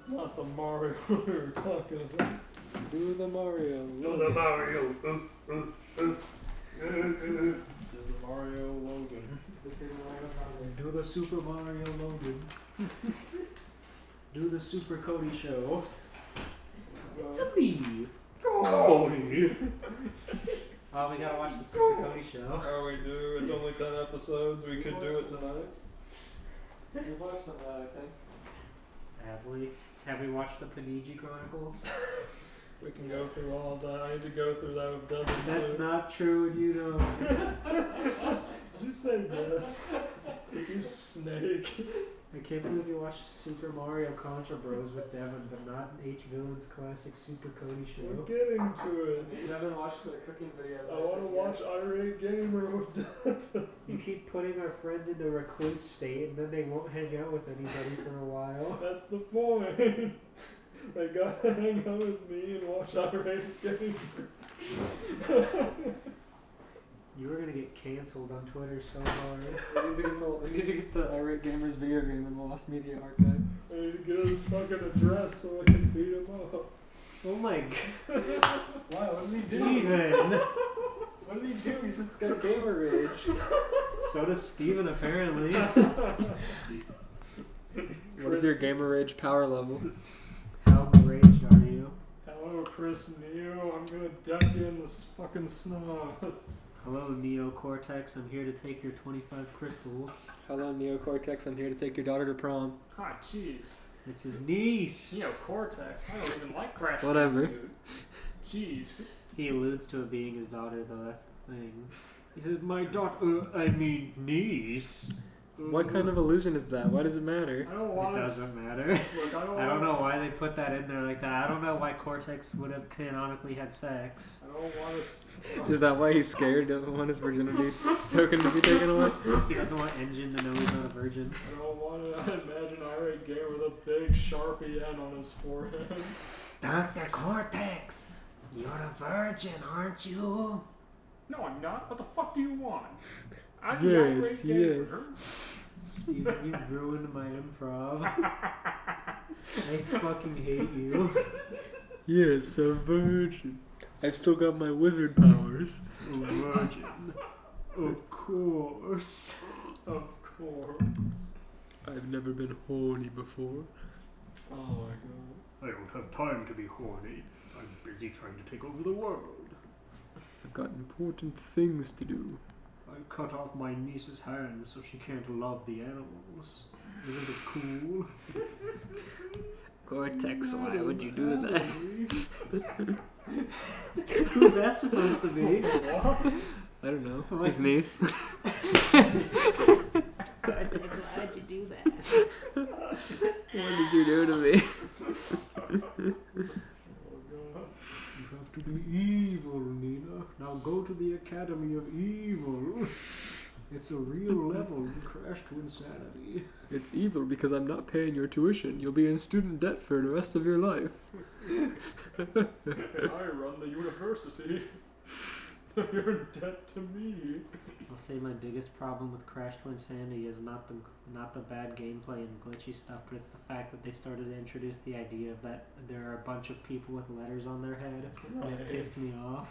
That's not the Mario we were talking about. Do the Mario. Do the Mario. Do the Mario Logan. Do the Super Mario Logan. Do the Super Cody show. It's a me. Cody! Oh, we gotta watch the Super Cody show. Oh, we do. It's only 10 episodes. We could do it tonight. We watched some of that, I think. Have we watched the Panigi Chronicles? We can go through all that. I need to go through that with Devin. That's not true, and you know. Did you say yes? You snake. I can't believe you watched Super Mario Contra Bros with Devin, but not H Villain's classic Super Cody show. We're getting to it. Devin watched the cooking video. I want to watch Irate Gamer with Devin. You keep putting our friends into recluse state, and then they won't hang out with anybody for a while. That's the point. They gotta hang out with me and watch Irate Gamer. You were gonna get canceled on Twitter so hard. We need to get the Irate Gamers video game in the Lost Media Archive. I need to get his fucking address so I can beat him up. Oh my god. Wow, what did he do? Steven! What did he do? He just got gamer rage. So does Steven, apparently. What is your gamer rage power level? How enraged are you? Hello, Chris Neo. I'm gonna deck you in this fucking snow. Hello, Neo Cortex. I'm here to take your 25 crystals. Hello, Neocortex. I'm here to take your daughter to prom. Ah, jeez. It's his niece. Neo Cortex. I don't even like Crash. Whatever. Bandicoot. Jeez. He alludes to it being his daughter, though. That's the thing. He said, "My daughter. I mean, niece." What kind of illusion is that? Why does it matter? I don't It want to. doesn't matter. Look, I don't know why they put that in there like that. I don't know why Cortex would have canonically had sex. I don't want to. Is that why he's scared? Doesn't want his virginity token to be taken away? He doesn't want Engine to know he's not a virgin. I don't want to imagine Irate Gamer with a big Sharpie N on his forehead. Dr. Cortex, you're a virgin, aren't you? No, I'm not. What the fuck do you want? I'm Yes, the Irate yes. Gamer. Steven, you ruined my improv. I fucking hate you. Yes, a virgin. I've still got my wizard powers. A virgin. Of course. Of course. I've never been horny before. Oh my god. I don't have time to be horny. I'm busy trying to take over the world. I've got important things to do. I cut off my niece's hands so she can't love the animals. Isn't it cool? Cortex, why would you do that? Who's that supposed to be? What? I don't know. His niece. I'm glad you do that. What did you do to me? You have to be evil, Nina. Now go to the Academy of Evil. It's a real level to crash to insanity. It's evil because I'm not paying your tuition. You'll be in student debt for the rest of your life. And I run the university. So you're in debt to me. I'll say my biggest problem with Crash to Insanity is not the bad gameplay and glitchy stuff, but it's the fact that they started to introduce the idea of that there are a bunch of people with letters on their head. And it pissed me off.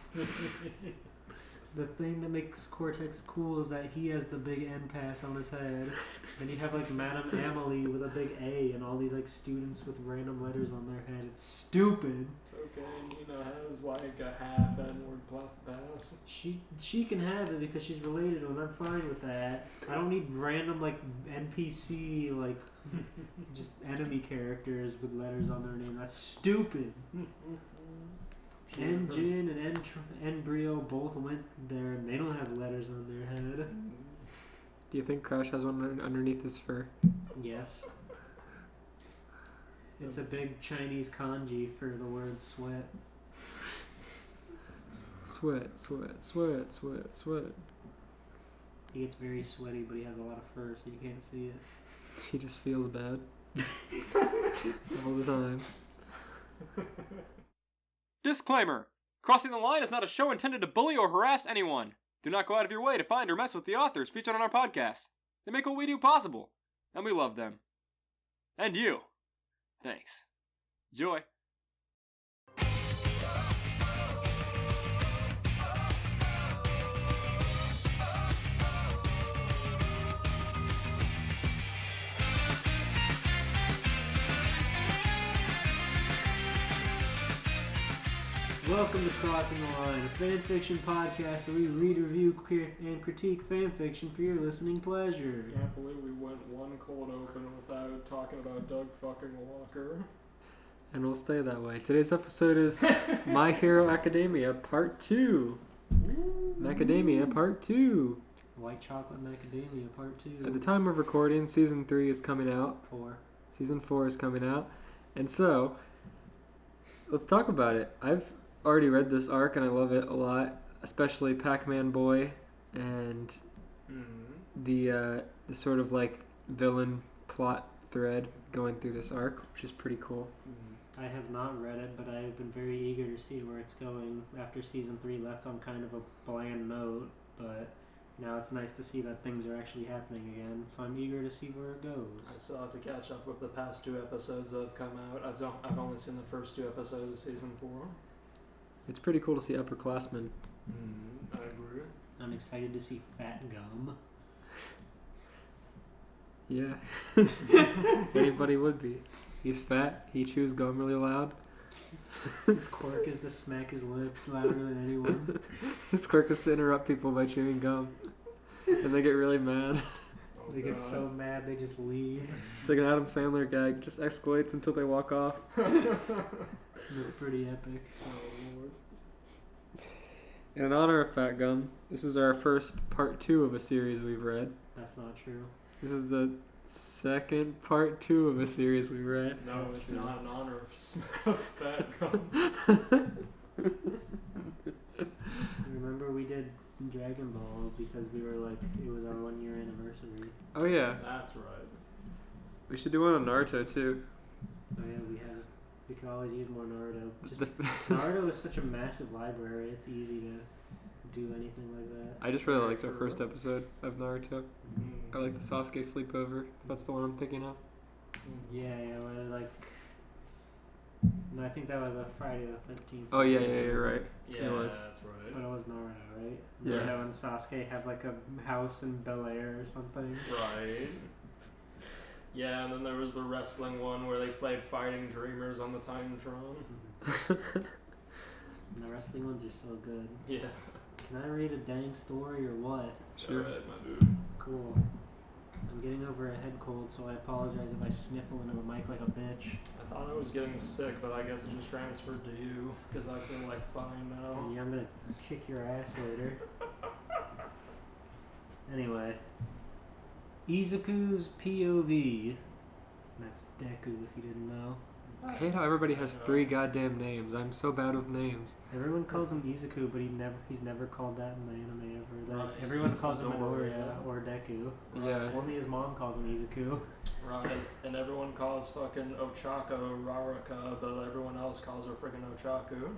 The thing that makes Cortex cool is that he has the big N pass on his head. And you have like Madame Amelie with a big A and all these like students with random letters on their head. It's stupid. It's okay, Nina has like a half N-word pass. She can have it because she's related to him. I'm fine with that. I don't need random like NPC like just enemy characters with letters on their name. That's stupid. Engine and Embryo both went there and they don't have letters on their head. Do you think Crash has one underneath his fur? Yes. It's a big Chinese kanji for the word sweat. Sweat, sweat, sweat, sweat, sweat. He gets very sweaty, but he has a lot of fur, so you can't see it. He just feels bad. All the time. Disclaimer! Crossing the Line is not a show intended to bully or harass anyone. Do not go out of your way to find or mess with the authors featured on our podcast. They make what we do possible, and we love them. And you. Thanks. Enjoy. Welcome to Crossing the Line, a fanfiction podcast where we read, review, and critique fanfiction for your listening pleasure. Can't believe we went one cold open without talking about Doug fucking Walker. And we'll stay that way. Today's episode is My Hero Academia Part 2. Macadamia Part 2. White Chocolate Macadamia Part 2. At the time of recording, Season 3 is coming out. 4. Season 4 is coming out. And so, let's talk about it. I've already read this arc and I love it a lot. Especially Pac-Man Boy and the sort of like villain plot thread going through this arc, which is pretty cool. I have not read it, but I have been very eager to see where it's going after Season 3 left on kind of a bland note, but now it's nice to see that things are actually happening again, so I'm eager to see where it goes. I still have to catch up with the past 2 episodes that have come out. I've only seen the first 2 episodes of Season 4. It's pretty cool to see upperclassmen. I agree. I'm excited to see Fat Gum. Yeah. Anybody would be. He's fat, he chews gum really loud. His quirk is to smack his lips louder than anyone. His quirk is to interrupt people by chewing gum. And they get really mad. Oh, They get God. so mad they just leave. It's like an Adam Sandler gag, just escalates until they walk off. It's pretty epic. Oh, Lord. In honor of Fat Gum, this is our first part 2 of a series we've read. That's not true. This is the second part 2 of a series we read. No, That's it's true. not in honor of Fat Gum. Remember we did Dragon Ball because we were like, it was our 1 year anniversary. Oh yeah, That's right. we should do one on Naruto too. Oh yeah, we could always use more Naruto. Just, The- Naruto is such a massive library, it's easy to do anything like that. I just really liked our True. first episode of Naruto. I like the Sasuke sleepover. That's the one I'm thinking of. Yeah, where like, no, I think that was a Friday the 13th. Oh yeah, you're right. Yeah, It was. that's right. But it was Naruto, right? Yeah. Naruto and Sasuke have like a house in Bel Air or something. Right. Yeah, and then there was the wrestling one where they played Fighting Dreamers on the Titantron. And the wrestling ones are so good. Yeah. Can I read a dang story or what? Sure. Alright, my dude. Cool. I'm getting over a head cold, so I apologize if I sniffle into the mic like a bitch. I thought I was getting sick, but I guess it just transferred to you, because I feel like fine now. Yeah, I'm gonna kick your ass later. Anyway. Izuku's POV. That's Deku, if you didn't know. I hate how everybody has 3 goddamn names. I'm so bad with names. Everyone calls him Izuku, but he's never called that in the anime ever. Like, Right, everyone just calls him Midoriya. Midoriya or Deku. Yeah. Only his mom calls him Izuku. Right, and everyone calls fucking Ochako Raraka, but everyone else calls her freaking Ochaku.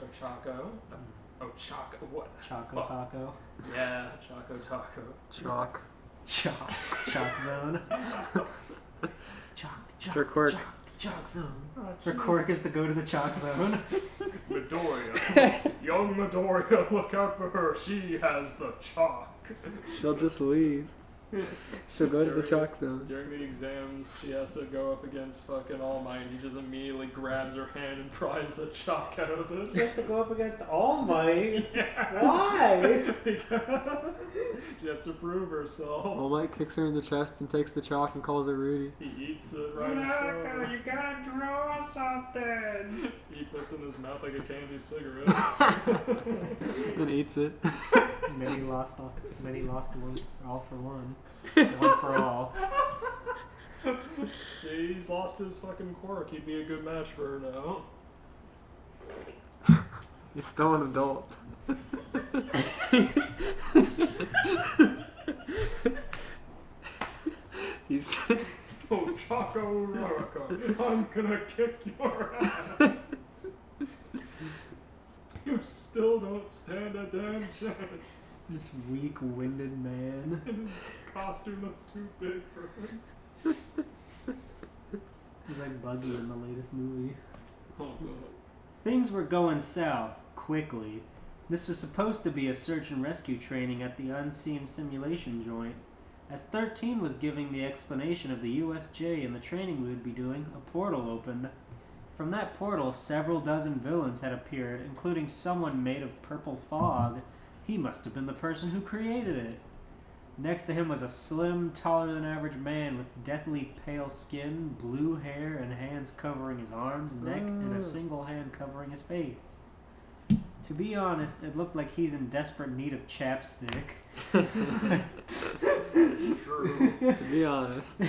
Ochako? Ochako, what? Choco Fuck. Taco. Yeah, Choco Taco. Chalk. Chalk Zone. It's her quirk. Chalk Zone. Her quirk is to go to the Chalk Zone. Midoriya. Young Midoriya, look out for her. She has the chalk. She'll just leave. She'll go to the chalk zone. During the exams, she has to go up against fucking All Might, and he just immediately grabs her hand and pries the chalk out of it. She has to go up against All Might. Yeah. Why? Because she has to prove herself. All Might kicks her in the chest and takes the chalk and calls her Rudy. He eats it right in front of her. You gotta draw something. He puts it in his mouth like a candy cigarette. And eats it. Many lost one, all for one. One for all. See, he's lost his fucking quirk. He'd be a good match for her now. He's still an adult. He's Oh, Choco Raraka, I'm gonna kick your ass. You still don't stand a damn chance. This weak-winded man. In his costume that's too big for him. He's like Buggy in the latest movie. Oh, God. Things were going south quickly. This was supposed to be a search and rescue training at the Unseen Simulation Joint. As 13 was giving the explanation of the USJ and the training we would be doing, a portal opened. From that portal, several dozen villains had appeared, including someone made of purple fog. He must have been the person who created it. Next to him was a slim, taller than average man with deathly pale skin, blue hair, and hands covering his arms, neck, and a single hand covering his face. To be honest, it looked like he's in desperate need of chapstick. True. To be honest.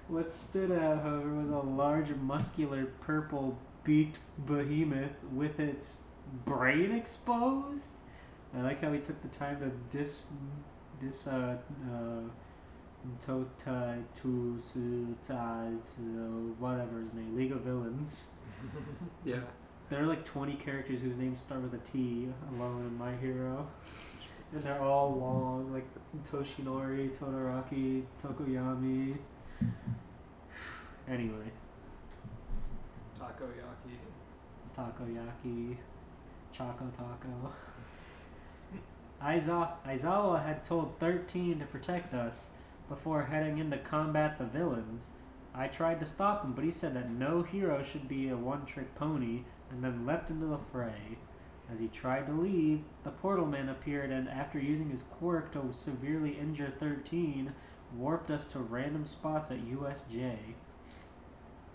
What stood out, however, was a large, muscular, purple-beaked behemoth with its brain exposed. I like how he took the time to whatever his name, League of Villains. Yeah. There are like 20 characters whose names start with a T alone in My Hero. And they're all long, like Toshinori, Todoroki, Tokoyami. Anyway. Takoyaki. Choco Taco. Aizawa had told 13 to protect us before heading in to combat the villains. I tried to stop him, but he said that no hero should be a one-trick pony, and then leapt into the fray. As he tried to leave, the portal man appeared and, after using his quirk to severely injure 13, warped us to random spots at USJ.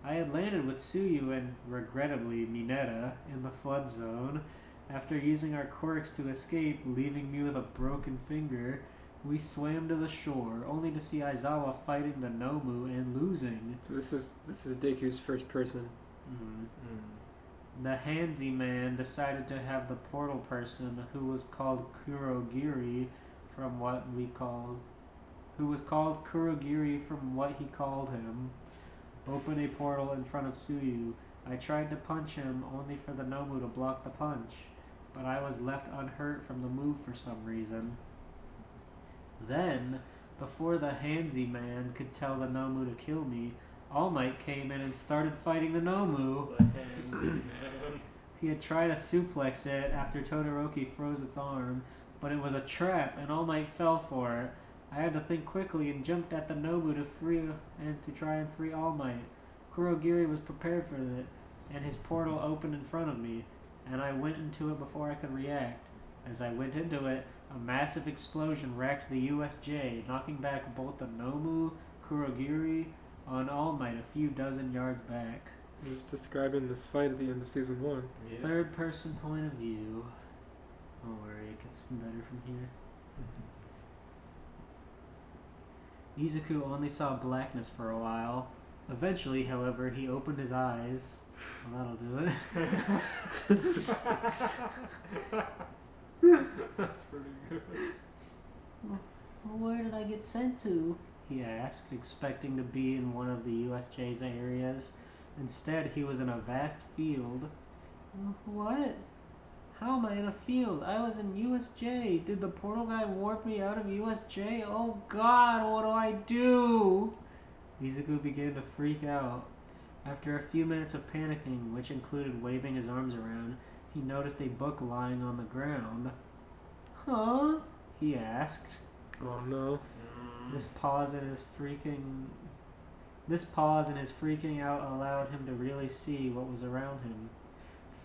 I had landed with Tsuyu and, regrettably, Mineta in the flood zone. After using our quirks to escape, leaving me with a broken finger, we swam to the shore, only to see Aizawa fighting the Nomu and losing. So this is Deku's first person. The Handsy man decided to have the portal person, who was called Kurogiri from what he called him, open a portal in front of Tsuyu. I tried to punch him, only for the Nomu to block the punch, but I was left unhurt from the move for some reason. Then, before the Handsy man could tell the Nomu to kill me, All Might came in and started fighting the Nomu. The Handsy man. He had tried to suplex it after Todoroki froze its arm, but it was a trap and All Might fell for it. I had to think quickly and jumped at the Nobu to try and free All Might. Kurogiri was prepared for it, and his portal opened in front of me, and I went into it before I could react. As I went into it, a massive explosion racked the USJ, knocking back both the Nomu, Kurogiri, and All Might a few dozen yards back. I'm just describing this fight at the end of season 1. Yeah. Third person point of view. Don't worry, it gets better from here. Izuku only saw blackness for a while. Eventually, however, he opened his eyes. Well, that'll do it. That's pretty good. Well, where did I get sent to? He asked, expecting to be in one of the USJ's areas. Instead, he was in a vast field. What? How am I in a field? I was in USJ. Did the portal guy warp me out of USJ? Oh God, what do I do? Izuku began to freak out. After a few minutes of panicking, which included waving his arms around, he noticed a book lying on the ground. Huh? He asked. Oh no. This pause in his freaking out allowed him to really see what was around him.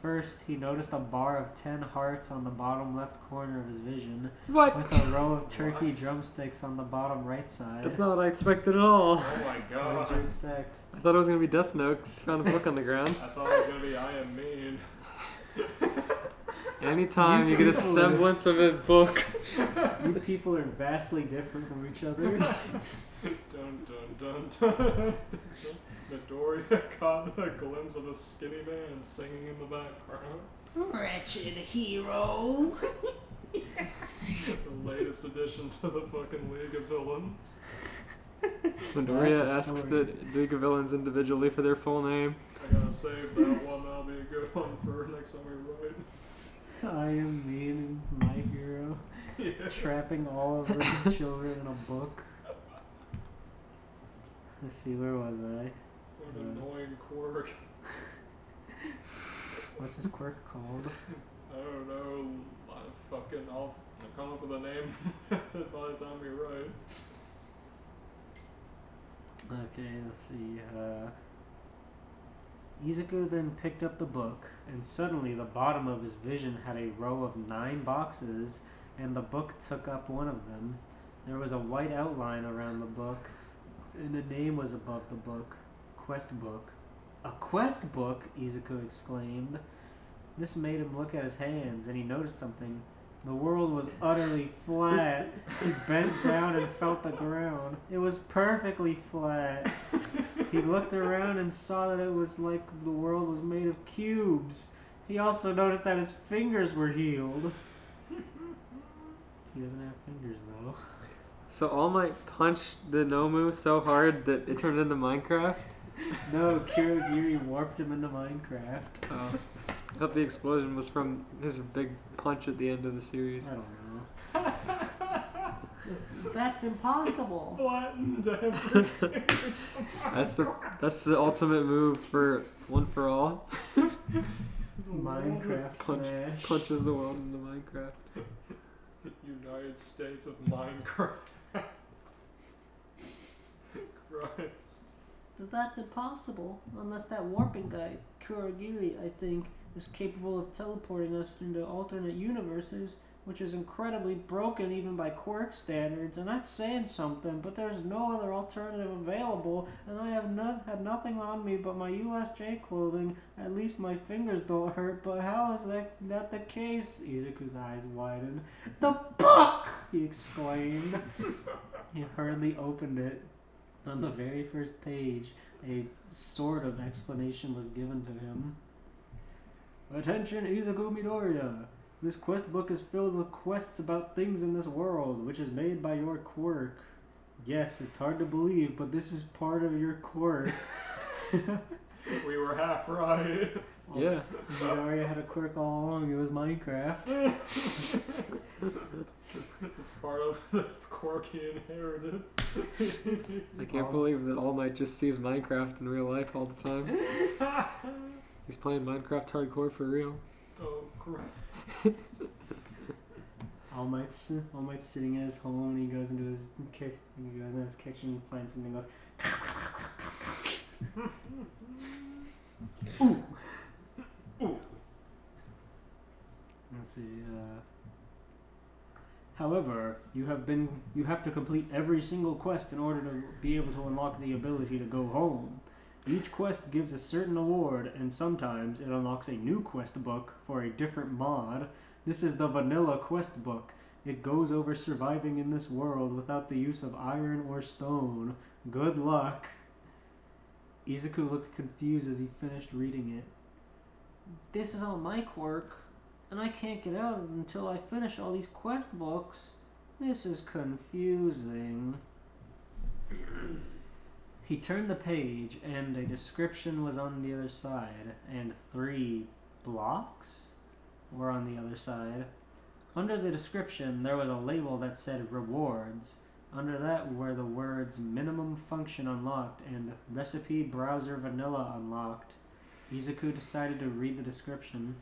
First, he noticed a bar of 10 hearts on the bottom left corner of his vision, What? with a row of turkey What? drumsticks on the bottom right side. That's not what I expected at all. Oh my god. What did you expect? I thought it was gonna be Death Note 'cause he found a book on the ground. I thought it was gonna be I Am Mean. Anytime you get a semblance of a book. You people are vastly different from each other. Dun dun dun dun. Midoriya caught a glimpse of a skinny man singing in the background. Wretched hero. The latest addition to the fucking League of Villains. Midoriya That's a asks story. the League of Villains individually for their full name. I gotta save that one. That'll be a good one for next time we write. I am mean, my hero. Yeah. Trapping all of the children in a book. Let's see, where was I? What an annoying quirk. What's his quirk called? I don't know. I'll come up with a name by the time we write. Okay, let's see. Izuku then picked up the book, and suddenly the bottom of his vision had a row of 9 boxes, and the book took up one of them. There was a white outline around the book, and a name was above the book. Quest book. A quest book? Izuku exclaimed. This made him look at his hands, and he noticed something. The world was utterly flat. He bent down and felt the ground. It was perfectly flat. He looked around and saw that it was like the world was made of cubes. He also noticed that his fingers were healed. He doesn't have fingers, though. So All Might punched the Nomu so hard that it turned into Minecraft? No, Kirigiri warped him into Minecraft. Oh. I thought the explosion was from his big punch at the end of the series. I don't know. That's impossible. Flattened everything. That's the ultimate move for One for All. Minecraft smash. Punches the world into Minecraft. United States of Minecraft. Christ. That's impossible. Unless that warping guy, Kurogiri, I think, is capable of teleporting us into alternate universes, which is incredibly broken even by quirk standards, and that's saying something, but there's no other alternative available, and I have had nothing on me but my USJ clothing. At least my fingers don't hurt, but how is that the case? Izuku's eyes widened. The book! He exclaimed. He hurriedly opened it. On the very first page, a sort of explanation was given to him. Attention, Izuku Midoriya! This quest book is filled with quests about things in this world, which is made by your quirk. Yes, it's hard to believe, but this is part of your quirk. We were half right. Yeah. Midoriya had a quirk all along. It was Minecraft. It's part of the quirk he inherited. I can't believe that All Might just sees Minecraft in real life all the time. He's playing Minecraft hardcore for real. Oh, Christ. All Might's sitting in his home, and he goes into his kitchen. He goes in his kitchen and finds something and goes. Ooh. Ooh. Let's see. However, you have to complete every single quest in order to be able to unlock the ability to go home. Each quest gives a certain award, and sometimes it unlocks a new quest book for a different mod. This is the vanilla quest book. It goes over surviving in this world without the use of iron or stone. Good luck. Izuku looked confused as he finished reading it. This is all my quirk, and I can't get out until I finish all these quest books. This is confusing. He turned the page, and a description was on the other side, and 3 blocks were on the other side. Under the description, there was a label that said rewards. Under that were the words minimum function unlocked and recipe browser vanilla unlocked. Izuku decided to read the description.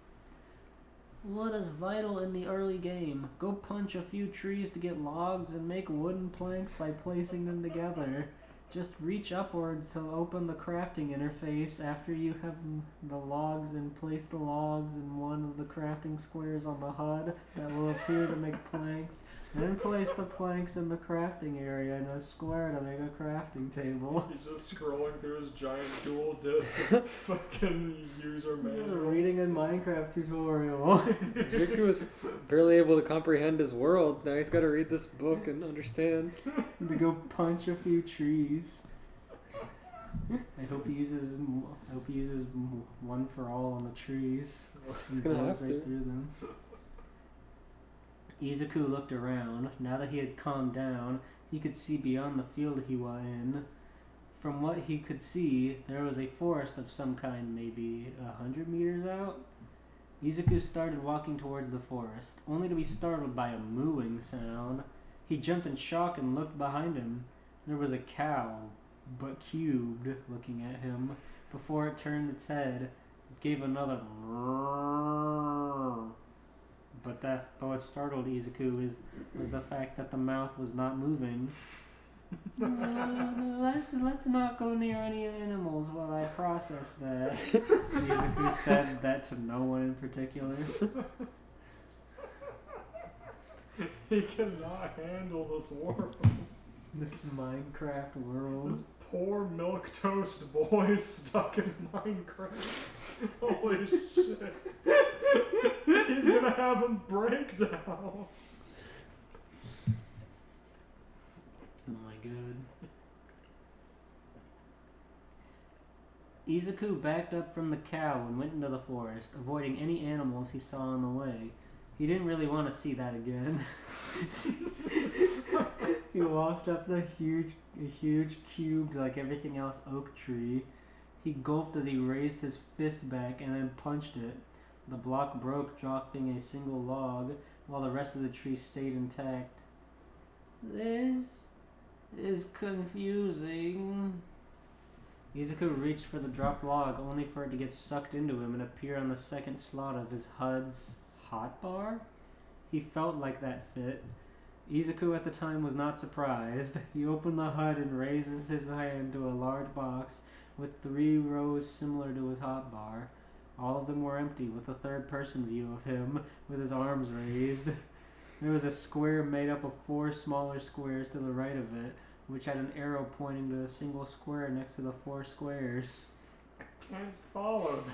What is vital in the early game? Go punch a few trees to get logs and make wooden planks by placing them together. Just reach upwards to open the crafting interface after you have the logs and place the logs in one of the crafting squares on the HUD that will appear to make planks. Then place the planks in the crafting area in a square to make a crafting table. He's just scrolling through his giant dual disc fucking user manual. This is a reading in Minecraft tutorial. Izuku was barely able to comprehend his world. Now he's got to read this book and understand. To go punch a few trees. I hope he uses one for all on the trees. He's He gonna blows have right to. through them. Izuku looked around. Now that he had calmed down, he could see beyond the field he was in. From what he could see, there was a forest of some kind, maybe 100 meters out. Izuku started walking towards the forest, only to be startled by a mooing sound. He jumped in shock and looked behind him. There was a cow, but cubed, looking at him. Before it turned its head, it gave another roar. But what startled Izuku was the fact that the mouth was not moving. Let's not go near any animals while I process that. Izuku said that to no one in particular. He cannot handle this world. This Minecraft world. This poor milquetoast boy stuck in Minecraft. Holy shit. He's gonna have a breakdown. Oh my god. Izuku backed up from the cow and went into the forest, avoiding any animals he saw on the way. He didn't really want to see that again. He walked up the huge cubed, like everything else, oak tree. He gulped as he raised his fist back and then punched it. The block broke, dropping a single log, while the rest of the tree stayed intact. This is confusing. Izuku reached for the dropped log, only for it to get sucked into him and appear on the second slot of his HUD's hotbar? He felt like that fit. Izuku at the time was not surprised. He opened the HUD and raises his hand to a large box with 3 rows similar to his hotbar. All of them were empty, with a third-person view of him with his arms raised. There was a square made up of 4 smaller squares to the right of it, which had an arrow pointing to a single square next to the 4 squares. Can't follow.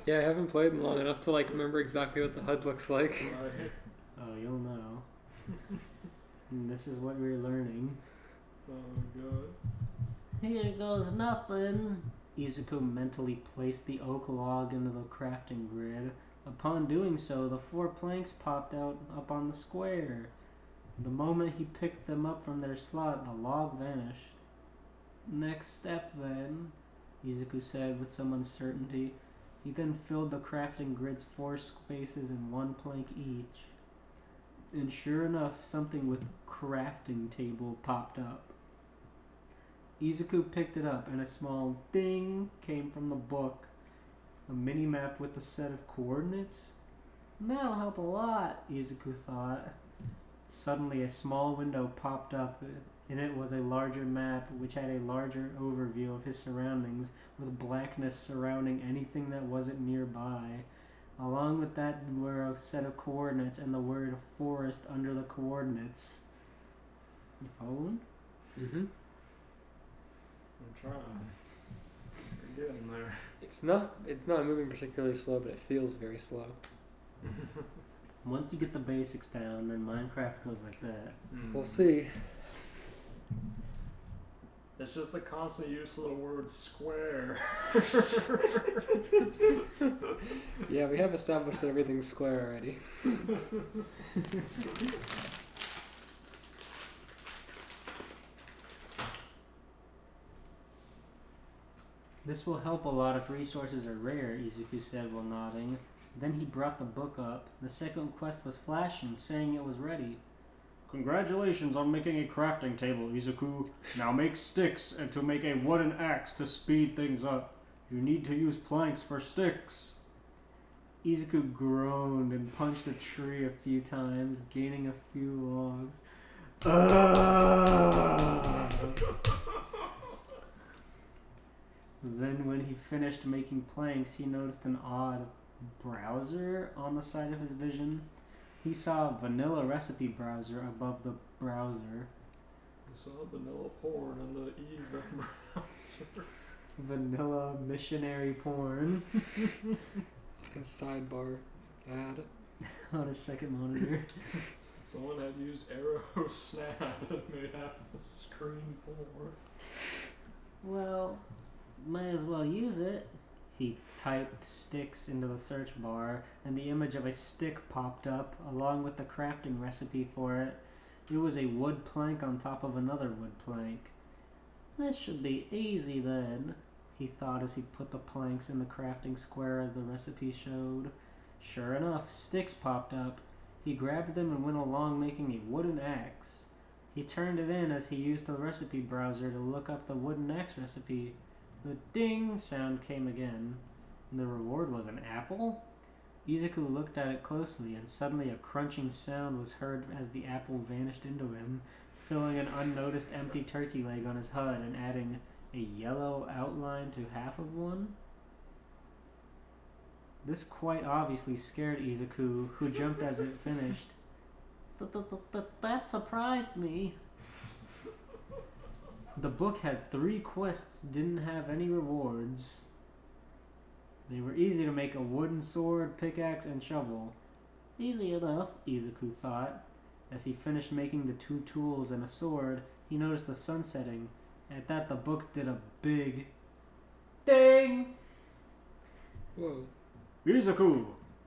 Yeah, I haven't played in long enough to remember exactly what the HUD looks like. Right. Oh, you'll know. And this is what we're learning. Oh god. Here goes nothing. Izuku mentally placed the oak log into the crafting grid. Upon doing so, the 4 planks popped out up on the square. The moment he picked them up from their slot, the log vanished. Next step, then, Izuku said with some uncertainty. He then filled the crafting grid's 4 spaces in 1 plank each. And sure enough, something with crafting table popped up. Izuku picked it up, and a small ding came from the book. A mini-map with a set of coordinates? That'll help a lot, Izuku thought. Suddenly, a small window popped up. In it was a larger map, which had a larger overview of his surroundings, with blackness surrounding anything that wasn't nearby. Along with that were a set of coordinates and the word forest under the coordinates. You following? Mm-hmm. I'm trying. We're getting there. It's not moving particularly slow, but it feels very slow. Once you get the basics down, then Minecraft goes like that. We'll see. It's just the constant use of the word square. Yeah, we have established that everything's square already. This will help a lot if resources are rare, Izuku said while nodding. Then he brought the book up. The second quest was flashing, saying it was ready. Congratulations on making a crafting table, Izuku. Now make sticks and to make a wooden axe to speed things up. You need to use planks for sticks. Izuku groaned and punched a tree a few times, gaining a few logs. Then when he finished making planks, he noticed an odd browser on the side of his vision. He saw a vanilla recipe browser above the browser. I saw vanilla porn in the Eve browser. Vanilla missionary porn A sidebar ad. on his second monitor. Someone had used Arrow Snap and made half the screen porn. Well, might as well use it. He typed sticks into the search bar, and the image of a stick popped up, along with the crafting recipe for it. It was a wood plank on top of another wood plank. This should be easy then, he thought as he put the planks in the crafting square as the recipe showed. Sure enough, sticks popped up. He grabbed them and went along making a wooden axe. He turned it in as he used the recipe browser to look up the wooden axe recipe. The ding sound came again. The reward was an apple? Izuku looked at it closely, and suddenly a crunching sound was heard as the apple vanished into him, filling an unnoticed empty turkey leg on his HUD and adding a yellow outline to half of one. This quite obviously scared Izuku, who jumped as it finished. That surprised me. The book had 3 quests, didn't have any rewards. They were easy to make: a wooden sword, pickaxe, and shovel. Easy enough, Izuku thought. As he finished making the 2 tools and a sword, he noticed the sun setting. At that, the book did a big ding! Whoa. Izuku,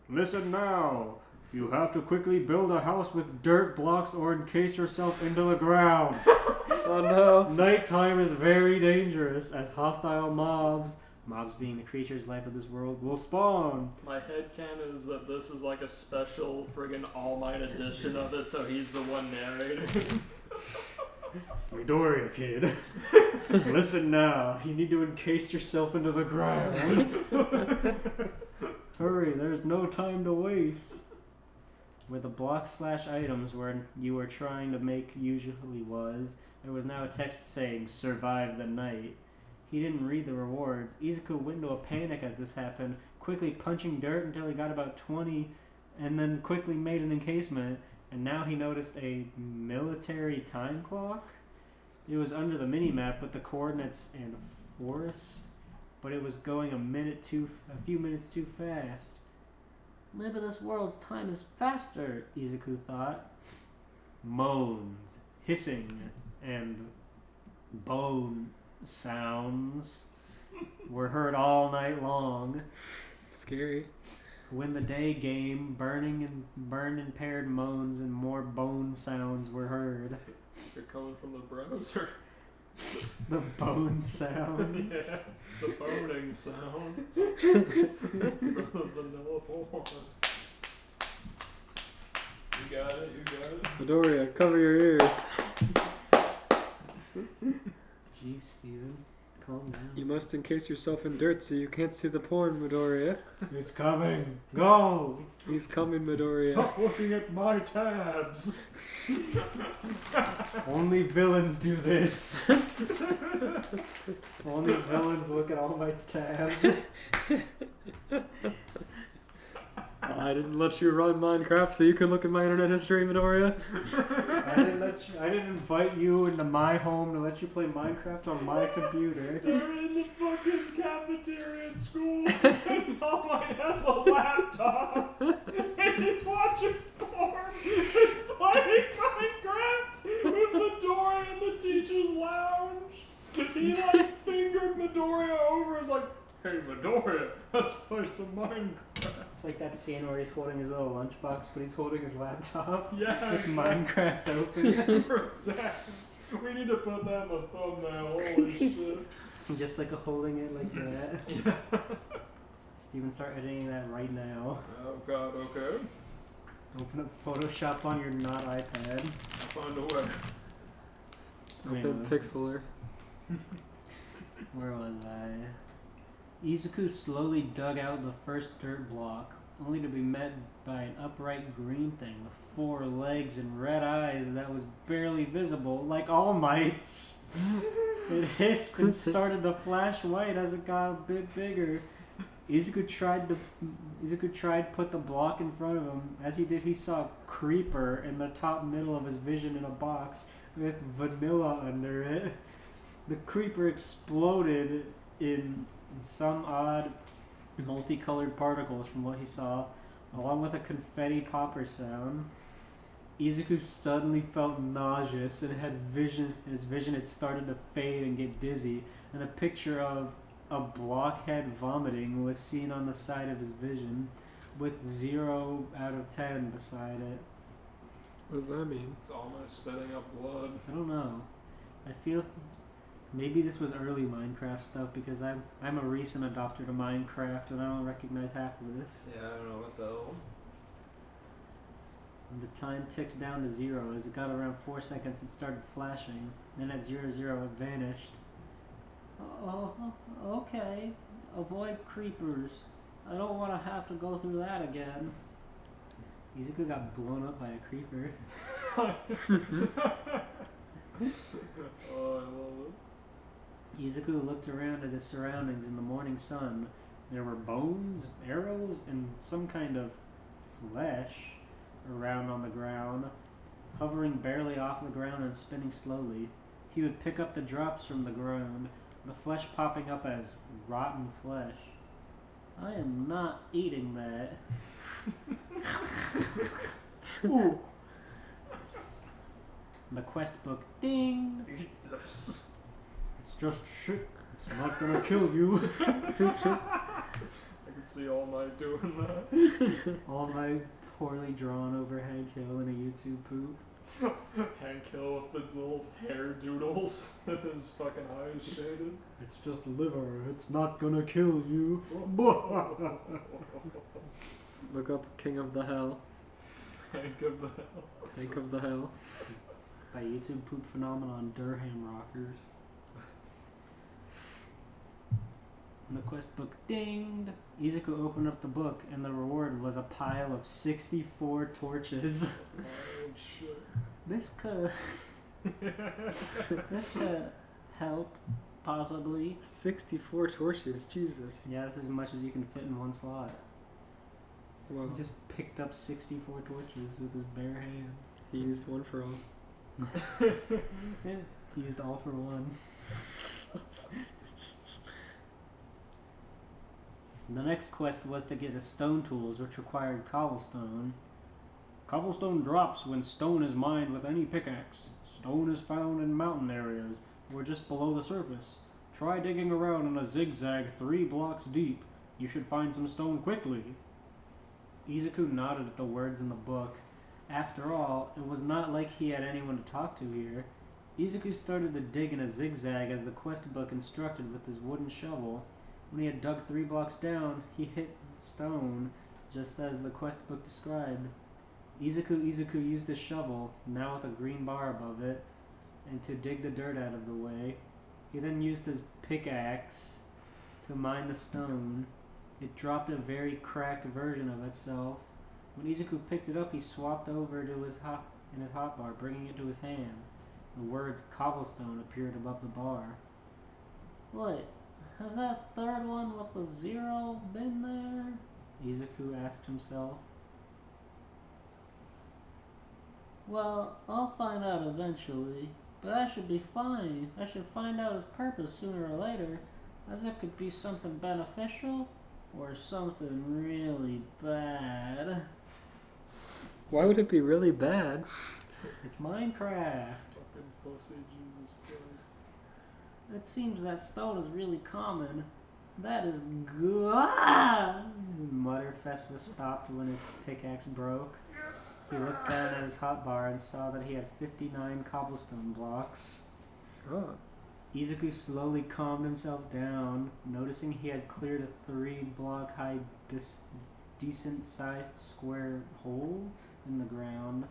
listen now. You have to quickly build a house with dirt blocks or encase yourself into the ground. Oh no. Nighttime is very dangerous as hostile mobs being the creatures life of this world, will spawn. My headcanon is that this is like a special friggin' All Might edition of it, so he's the one narrating. Midoriya, kid. Listen now. You need to encase yourself into the ground. Hurry, there's no time to waste. Where the block/items where you were trying to make usually was, there was now a text saying, "Survive the night." He didn't read the rewards. Izuku went into a panic as this happened, quickly punching dirt until he got about 20, and then quickly made an encasement, and now he noticed a military time clock. It was under the mini-map with the coordinates and forest, but it was going a few minutes too fast. Maybe this world's time is faster, Izuku thought. Moans, hissing, and bone sounds were heard all night long. Scary. When the day came, burning and paired moans and more bone sounds were heard. They're coming from the browser. The bone sounds. Yeah, the boning sounds. From the vanilla porn. You got it. Midoriya, cover your ears. Jeez, Steven. Calm down. You must encase yourself in dirt so you can't see the porn, Midoriya. It's coming. Go! He's coming, Midoriya. Stop looking at my tabs. Only villains do this. Only villains look at All Might's tabs. I didn't let you run Minecraft so you could look at my internet history, Midoriya. I didn't invite you into my home to let you play Minecraft on my computer. You're in the fucking cafeteria at school, and All Might has a laptop, and he's watching porn and playing Minecraft with Midoriya in the teacher's lounge. He like fingered Midoriya over. He's like, "Hey Midoriya, let's play some Minecraft." It's like that scene where he's holding his little lunchbox, but he's holding his laptop. Yeah, With exactly. Minecraft open. Exactly. We need to put that in the thumbnail. Holy shit. Just like holding it like that. Yeah. Steven, start editing that right now. Oh god, okay. Open up Photoshop on your not iPad. I'll find a way. Open Pixeler. Where was I? Izuku slowly dug out the first dirt block, only to be met by an upright green thing with 4 legs and red eyes that was barely visible, like All Might's. It hissed and started to flash white as it got a bit bigger. Izuku tried to put the block in front of him. As he did, he saw a creeper in the top middle of his vision in a box with vanilla under it. The creeper exploded in some odd multicolored particles from what he saw, along with a confetti popper sound. Izuku suddenly felt nauseous and his vision had started to fade and get dizzy, and a picture of a blockhead vomiting was seen on the side of his vision, with 0 out of 10 beside it. What does that mean? It's almost spitting up blood. I don't know. I feel maybe this was early Minecraft stuff because I'm a recent adopter to Minecraft and I don't recognize half of this. Yeah, I don't know what the hell. The time ticked down to 0. As it got around 4 seconds, it started flashing. Then at 00, it vanished. Oh, okay. Avoid creepers. I don't want to have to go through that again. Izuku got blown up by a creeper. Oh, I love it. Izuku looked around at his surroundings in the morning sun. There were bones, arrows, and some kind of flesh around on the ground, hovering barely off the ground and spinning slowly. He would pick up the drops from the ground, the flesh popping up as rotten flesh. I am not eating that. Ooh. The quest book ding. Eat this. It's just shit. It's not gonna kill you. I can see All Might doing that. All my poorly drawn overhead kill in a YouTube poop. Hank Hill with the little hair doodles and his fucking eyes shaded. It's just liver. It's not gonna kill you. Look up King of the Hell. Hank of the Hell. Hank of the Hell. By YouTube poop phenomenon Durham Rockers. And the quest book dinged. Izuku opened up the book, and the reward was a pile of 64 torches. Oh shit. This could help, possibly. 64 torches, Jesus. Yeah, that's as much as you can fit in one slot. Whoa. He just picked up 64 torches with his bare hands. He used one for all. He used all for one. The next quest was to get a stone tools, which required cobblestone. Cobblestone drops when stone is mined with any pickaxe. Stone is found in mountain areas or just below the surface. Try digging around in a zigzag 3 blocks deep. You should find some stone quickly. Izuku nodded at the words in the book. After all, it was not like he had anyone to talk to here. Izuku started to dig in a zigzag as the quest book instructed with his wooden shovel. When he had dug 3 blocks down, he hit stone, just as the quest book described. Izuku used his shovel, now with a green bar above it, and to dig the dirt out of the way. He then used his pickaxe to mine the stone. It dropped a very cracked version of itself. When Izuku picked it up, he swapped over to his hotbar, bringing it to his hands. The words cobblestone appeared above the bar. What? Has that third one with the 0 been there? Izuku asked himself. Well, I'll find out eventually, but that should be fine. I should find out his purpose sooner or later, as it could be something beneficial or something really bad. Why would it be really bad? It's Minecraft. Fucking pussy, Jesus Christ. It seems that stone is really common. That is good. Mutterfest was stopped when his pickaxe broke. He looked down at his hotbar and saw that he had 59 cobblestone blocks. Oh. Izuku slowly calmed himself down, noticing he had cleared a 3-block high decent-sized square hole in the ground.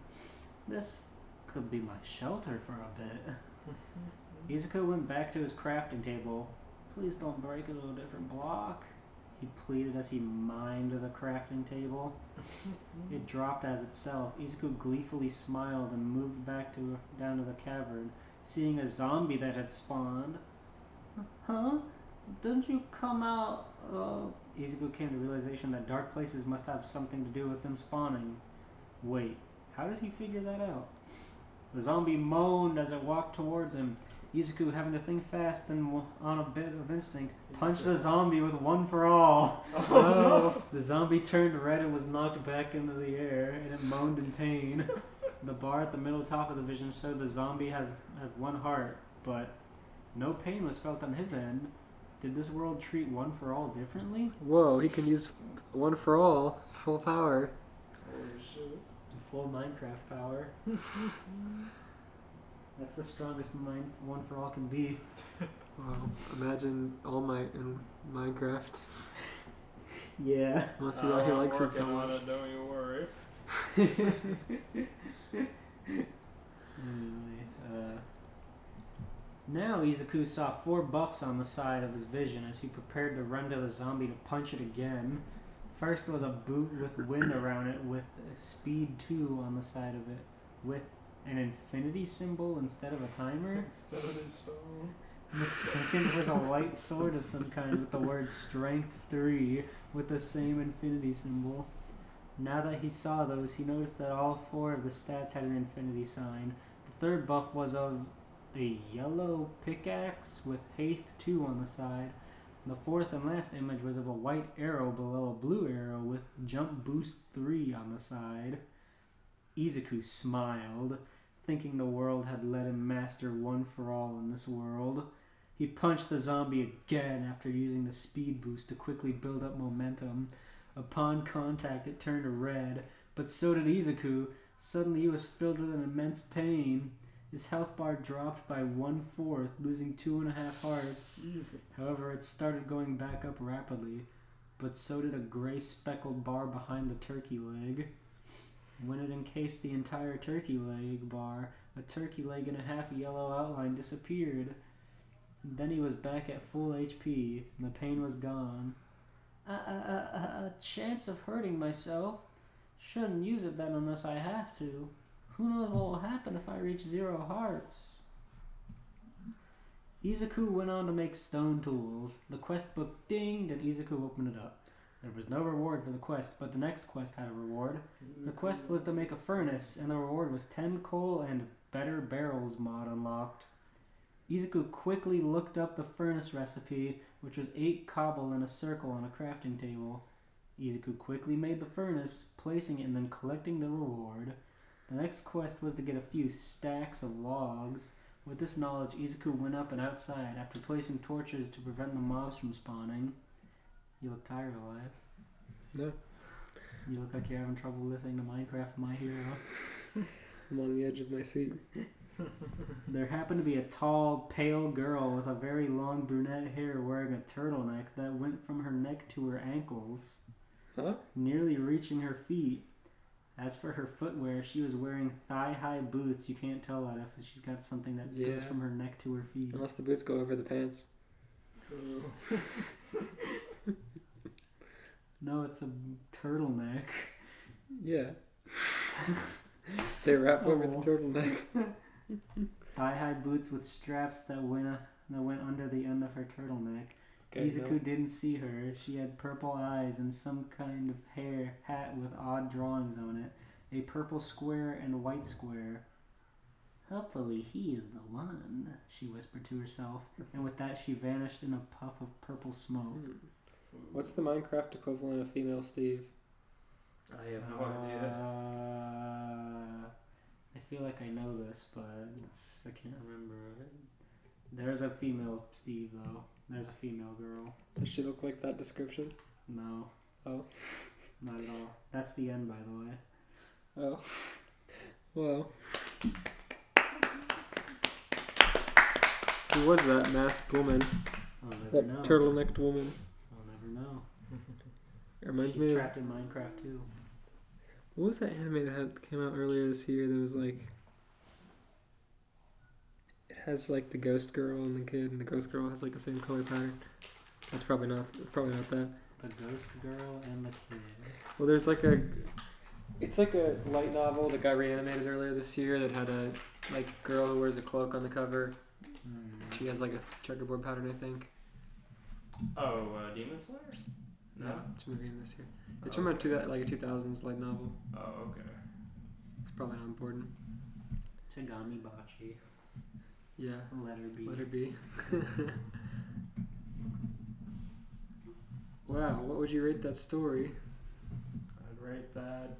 This could be my shelter for a bit. Izuku went back to his crafting table. Please don't break it to a different block, he pleaded as he mined the crafting table. It dropped as itself. Izuku gleefully smiled and moved back down to the cavern, seeing a zombie that had spawned. Huh? Didn't you come out? Izuku came to the realization that dark places must have something to do with them spawning. Wait, how did he figure that out? The zombie moaned as it walked towards him. Izuku, having to think fast and on a bit of instinct, punched the zombie with one for all. Oh, no. The zombie turned red and was knocked back into the air, and it moaned in pain. The bar at the middle top of the vision showed the zombie had one heart, but no pain was felt on his end. Did this world treat one for all differently? Whoa, he can use one for all, full power. Holy shit. Full Minecraft power. That's the strongest one for all can be. Wow, imagine All Might in Minecraft. Yeah. Must be why he likes it so I'm working on much. it, don't you worry. Anyway, now Izuku saw 4 buffs on the side of his vision as he prepared to run to the zombie to punch it again. First was a boot with wind around it with speed 2 on the side of it with an infinity symbol instead of a timer. That is so. The second was a light sword of some kind with the word strength 3 with the same infinity symbol. Now that he saw those, he noticed that all 4 of the stats had an infinity sign. The third buff was of a yellow pickaxe with haste 2 on the side. The fourth and last image was of a white arrow below a blue arrow with jump boost 3 on the side. Izuku smiled, thinking the world had let him master one for all in this world. He punched the zombie again after using the speed boost to quickly build up momentum. Upon contact, it turned red, but so did Izuku. Suddenly, he was filled with an immense pain. His health bar dropped by 1/4, losing 2.5 hearts. Jesus. However, it started going back up rapidly, but so did a gray speckled bar behind the turkey leg. When it encased the entire turkey leg bar, a turkey leg and a half yellow outline disappeared. Then he was back at full HP, and the pain was gone. A chance of hurting myself. Shouldn't use it then unless I have to. Who knows what will happen if I reach 0 hearts? Izuku went on to make stone tools. The quest book dinged and Izuku opened it up. There was no reward for the quest, but the next quest had a reward. The quest was to make a furnace, and the reward was 10 coal and Better Barrels mod unlocked. Izuku quickly looked up the furnace recipe, which was 8 cobble in a circle on a crafting table. Izuku quickly made the furnace, placing it and then collecting the reward. The next quest was to get a few stacks of logs. With this knowledge, Izuku went up and outside after placing torches to prevent the mobs from spawning. You look tired, Elias. No. You look like you're having trouble listening to Minecraft My Hero. I'm on the edge of my seat. There happened to be a tall, pale girl with a very long brunette hair wearing a turtleneck that went from her neck to her ankles, nearly reaching her feet. As for her footwear, she was wearing thigh-high boots. You can't tell that if she's got something that goes from her neck to her feet. Unless the boots go over the pants. True. No, it's a turtleneck. Yeah. They wrap over the turtleneck. Thigh-high boots with straps that went under the end of her turtleneck. Okay, Izuku didn't see her. She had purple eyes and some kind of hat with odd drawings on it. A purple square and a white square. Hopefully he is the one, she whispered to herself, and with that she vanished in a puff of purple smoke. What's the Minecraft equivalent of female Steve? I have no idea. I feel like I know this, but I can't remember. There's a female Steve, though. There's a female girl. Does she look like that description? No. Oh. Not at all. That's the end, by the way. Oh. Well. Who was that masked woman? I'll never That know. turtlenecked woman? I'll never know. It reminds She's me of... trapped in Minecraft, too. What was that anime that came out earlier this year that was like... It has like the ghost girl and the kid, and the ghost girl has like the same color pattern. That's probably not that. The ghost girl and the kid. Well, there's like it's like a light novel that got reanimated earlier this year that had a like girl who wears a cloak on the cover. She has like a checkerboard pattern, I think. Oh, Demon Slayer? No. It's from this year. It's from a 2000s light novel. Oh, okay. It's probably not important. Tagami Bachi. Yeah. Letter B. Letter B. Wow, what would you rate that story? I'd rate that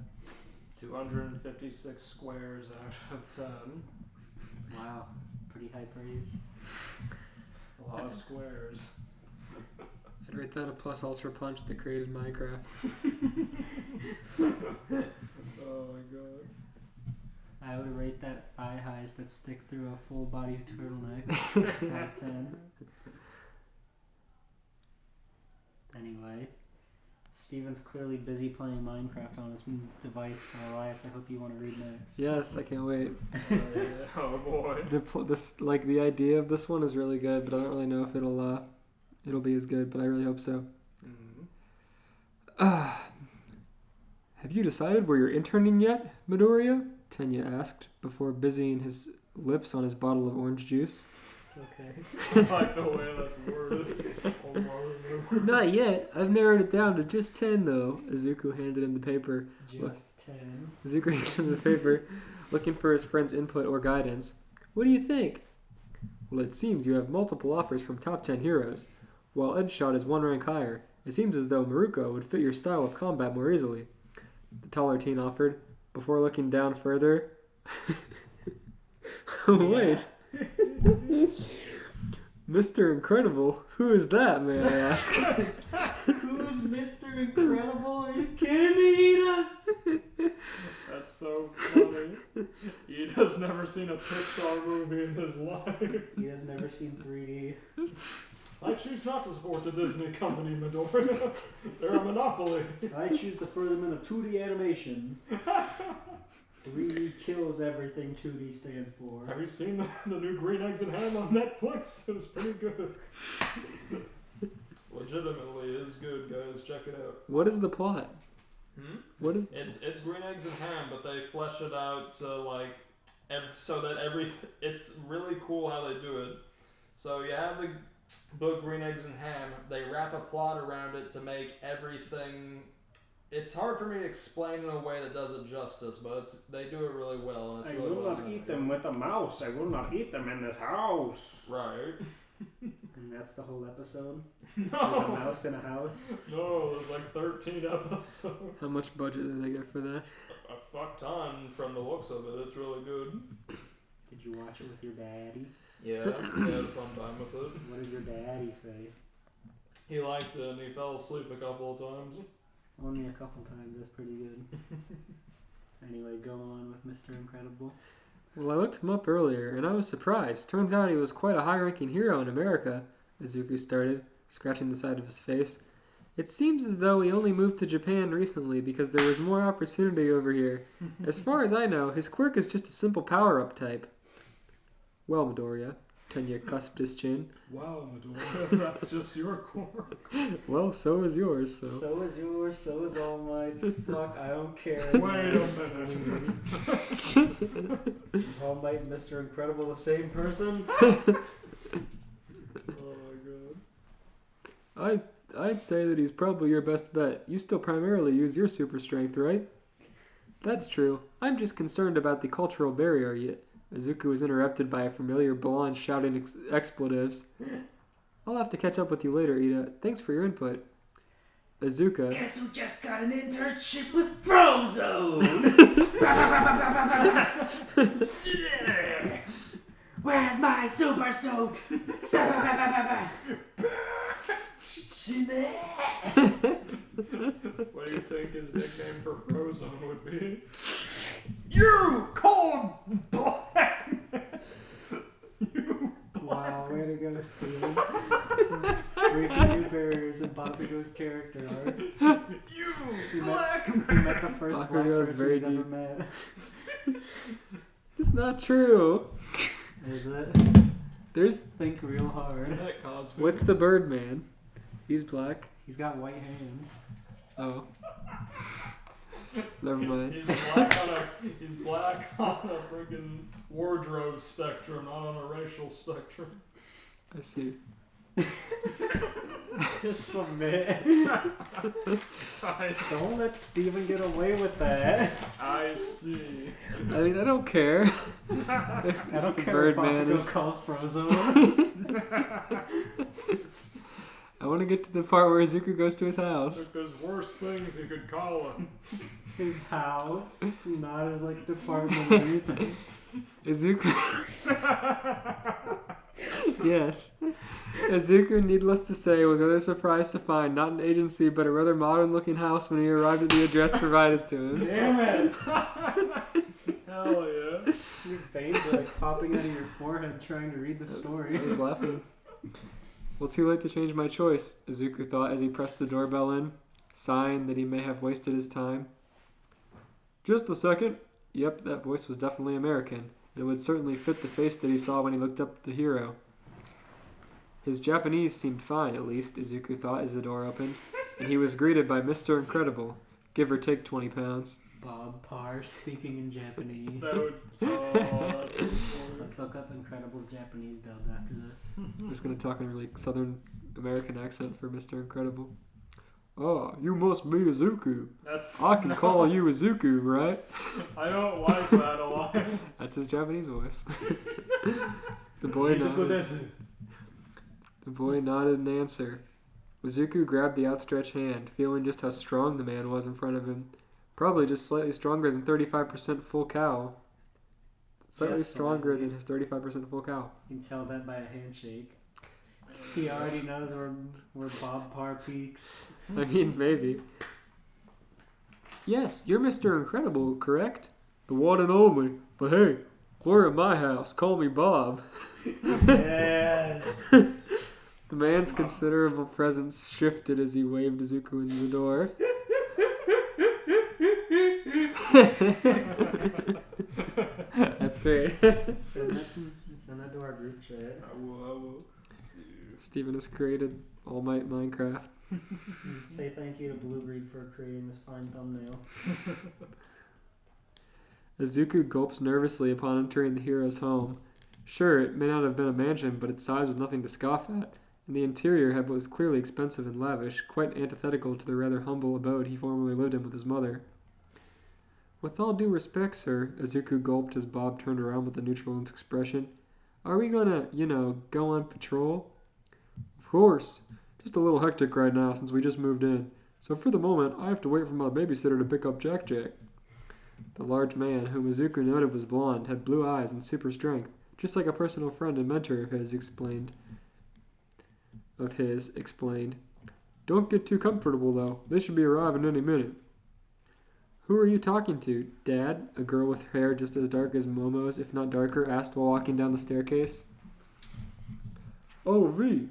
256 squares out of 10. Wow. Pretty high praise. A lot of squares. I'd rate that a plus ultra punch that created Minecraft. Oh my god. I would rate that thigh highs that stick through a full body turtleneck out of 10. Anyway, Steven's clearly busy playing Minecraft on his device. So Elias, I hope you want to read next. Yes, I can't wait. Oh boy. The idea of this one is really good, but I don't really know if it'll be as good. But I really hope so. Have you decided where you're interning yet, Midoriya? Tenya asked before busying his lips on his bottle of orange juice. Okay. I like the way that's worded. Not yet. I've narrowed it down to just 10, though. Izuku handed him the paper. Just 10. Izuku handed him the paper, looking for his friend's input or guidance. What do you think? Well, it seems you have multiple offers from top 10 heroes. While Edgeshot is one rank higher, it seems as though Maruko would fit your style of combat more easily. The taller teen offered, before looking down further. Wait. Mr. Incredible? Who is that, may I ask? Who's Mr. Incredible? Are you kidding me, Ida? That's so funny. Ida's never seen a Pixar movie in his life. He has never seen 3D. I choose not to support the Disney company, Midoriya. They're a monopoly. I choose to further them in the 2D animation. 3D kills everything 2D stands for. Have you seen the new Green Eggs and Ham on Netflix? It's pretty good. Legitimately is good, guys. Check it out. What is the plot? What is? It's Green Eggs and Ham, but they flesh it out to like it's really cool how they do it. So you have the book Green Eggs and Ham. They wrap a plot around it to make everything. It's hard for me to explain in a way that does it justice, but they do it really well. And it's really well done. with a mouse. I will not eat them in this house. Right. And that's the whole episode? No. There's a mouse in a house? No, there's like 13 episodes. How much budget did they get for that? A fuck ton from the looks of it. It's really good. Did you watch it with your daddy? Yeah, we had a fun time with it. What did your daddy say? He liked it and he fell asleep a couple of times. Only a couple times, that's pretty good. Anyway, go on with Mr. Incredible. Well, I looked him up earlier, and I was surprised. Turns out he was quite a high-ranking hero in America, Izuku started, scratching the side of his face. It seems as though he only moved to Japan recently because there was more opportunity over here. As far as I know, his quirk is just a simple power-up type. Well, Midoriya, Tenya cusped his chin. Wow, Midoriya, that's just your quirk. Well, so is yours, so... So is yours, so is All Might's. Fuck, I don't care. Wait a minute. All Might and Mr. Incredible the same person? Oh my god. I'd say that he's probably your best bet. You still primarily use your super strength, right? That's true. I'm just concerned about the cultural barrier yet. Izuku was interrupted by a familiar blonde shouting expletives. I'll have to catch up with you later, Ida. Thanks for your input. Izuka... Guess who just got an internship with Frozone? Where's my super suit? What do you think his nickname for Frozone would be? You cold black man! Wow, way to go, Steven. Breaking new barriers in Bakugo's character art. You He black met the first black Bakugo's person very he's ever deep. met. It's not true. Is it? There's... Think real hard. That Cosby. What's the Birdman? He's black. He's got white hands. Oh. Never mind. He's black on a freaking wardrobe spectrum, not on a racial spectrum. I see. Just submit. Don't let Steven get away with that. I see. I mean, I don't care. I don't care Birdman if is... Bakugo calls Frozone. I want to get to the part where Izuku goes to his house. There's worse things you could call him. His house, not his like department or anything. Izuku... Yes. Izuku, needless to say, was rather surprised to find not an agency but a rather modern-looking house when he arrived at the address provided to him. Damn it! Hell yeah. Your veins are like popping out of your forehead trying to read the story. I was laughing. Well, too late to change my choice, Izuku thought as he pressed the doorbell in. sighing that he may have wasted his time. Just a second. Yep, that voice was definitely American. It would certainly fit the face that he saw when he looked up at the hero. His Japanese seemed fine, at least, Izuku thought as the door opened, and he was greeted by Mr. Incredible, give or take 20 pounds. Bob Parr speaking in Japanese. That would. Oh, that's so funny. Let's look up Incredible's Japanese dubbed after this. I'm just going to talk in a really Southern American accent for Mr. Incredible. Oh, you must be Izuku. That's. I can call you Izuku, right? I don't like that a lot. That's his Japanese voice. The boy nodded. The boy nodded in answer. Izuku grabbed the outstretched hand, feeling just how strong the man was in front of him. Probably just slightly stronger than 35% full cow. Slightly Yes, stronger slightly. than his 35% full cow. You can tell that by a handshake. He already knows where Bob Parr peaks. I mean, maybe. Yes, you're Mr. Incredible, correct? The one and only. But hey, we're at my house. Call me Bob. Yes. The man's considerable presence shifted as he waved Izuku into the door. That's great. Send that to our group chat. I will. Steven has created All Might Minecraft. Say thank you to Blue Breed for creating this fine thumbnail. Izuku gulps nervously upon entering the hero's home. Sure, it may not have been a mansion, but its size was nothing to scoff at, and the interior was clearly expensive and lavish, quite antithetical to the rather humble abode he formerly lived in with his mother. With all due respect, sir, Izuku gulped as Bob turned around with a neutral expression. Are we gonna, go on patrol? Of course. Just a little hectic right now since we just moved in. So for the moment, I have to wait for my babysitter to pick up Jack Jack. The large man, whom Izuku noted was blond, had blue eyes and super strength, just like a personal friend and mentor of his explained. Don't get too comfortable, though. They should be arriving any minute. Who are you talking to, Dad? A girl with hair just as dark as Momo's, if not darker, asked while walking down the staircase. Oh, V.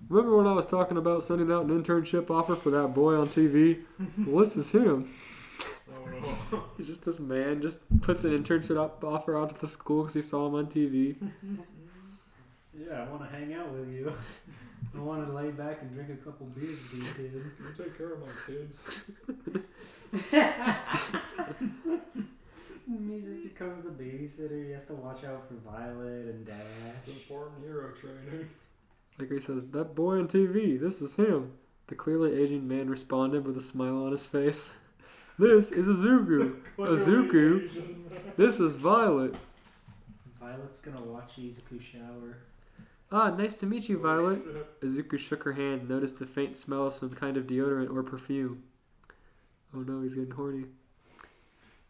Remember when I was talking about sending out an internship offer for that boy on TV? Well, this is him. Oh no. He's just this man, just puts an internship offer out at the school because he saw him on TV. Yeah, I want to hang out with you. I want to lay back and drink a couple beers with you, kid. You take care of my kids. He just becomes the babysitter. He has to watch out for Violet and It's Dash. important hero training. Like he says, that boy on TV, this is him. The clearly aging man responded with a smile on his face. This is Izuku. Izuku, this is Violet. Violet's gonna watch Izuku shower. Ah, nice to meet you, Violet. Izuku shook her hand and noticed the faint smell of some kind of deodorant or perfume. Oh no, he's getting horny.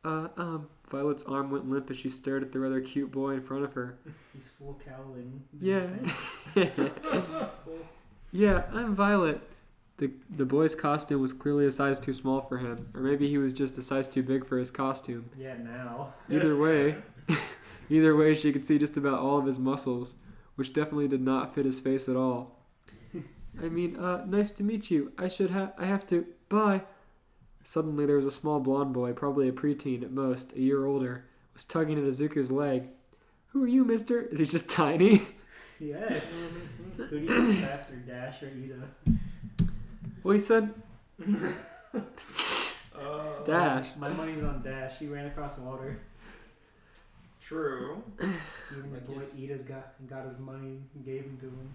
Violet's arm went limp as she stared at the rather cute boy in front of her. He's full cowling. Yeah. Yeah, I'm Violet. The boy's costume was clearly a size too small for him, or maybe he was just a size too big for his costume. Yeah, now. Either way, she could see just about all of his muscles, which definitely did not fit his face at all. I mean, nice to meet you. I have to. Bye. Suddenly there was a small blonde boy, probably a preteen at most, a year older, was tugging at Izuku's leg. Who are you, mister? Is he just tiny? Yeah. Who do you think's faster, Dash or Ida? Well, he said... Dash. My money's on Dash. He ran across water. True. Even the boy Ida's got his money and gave him to him.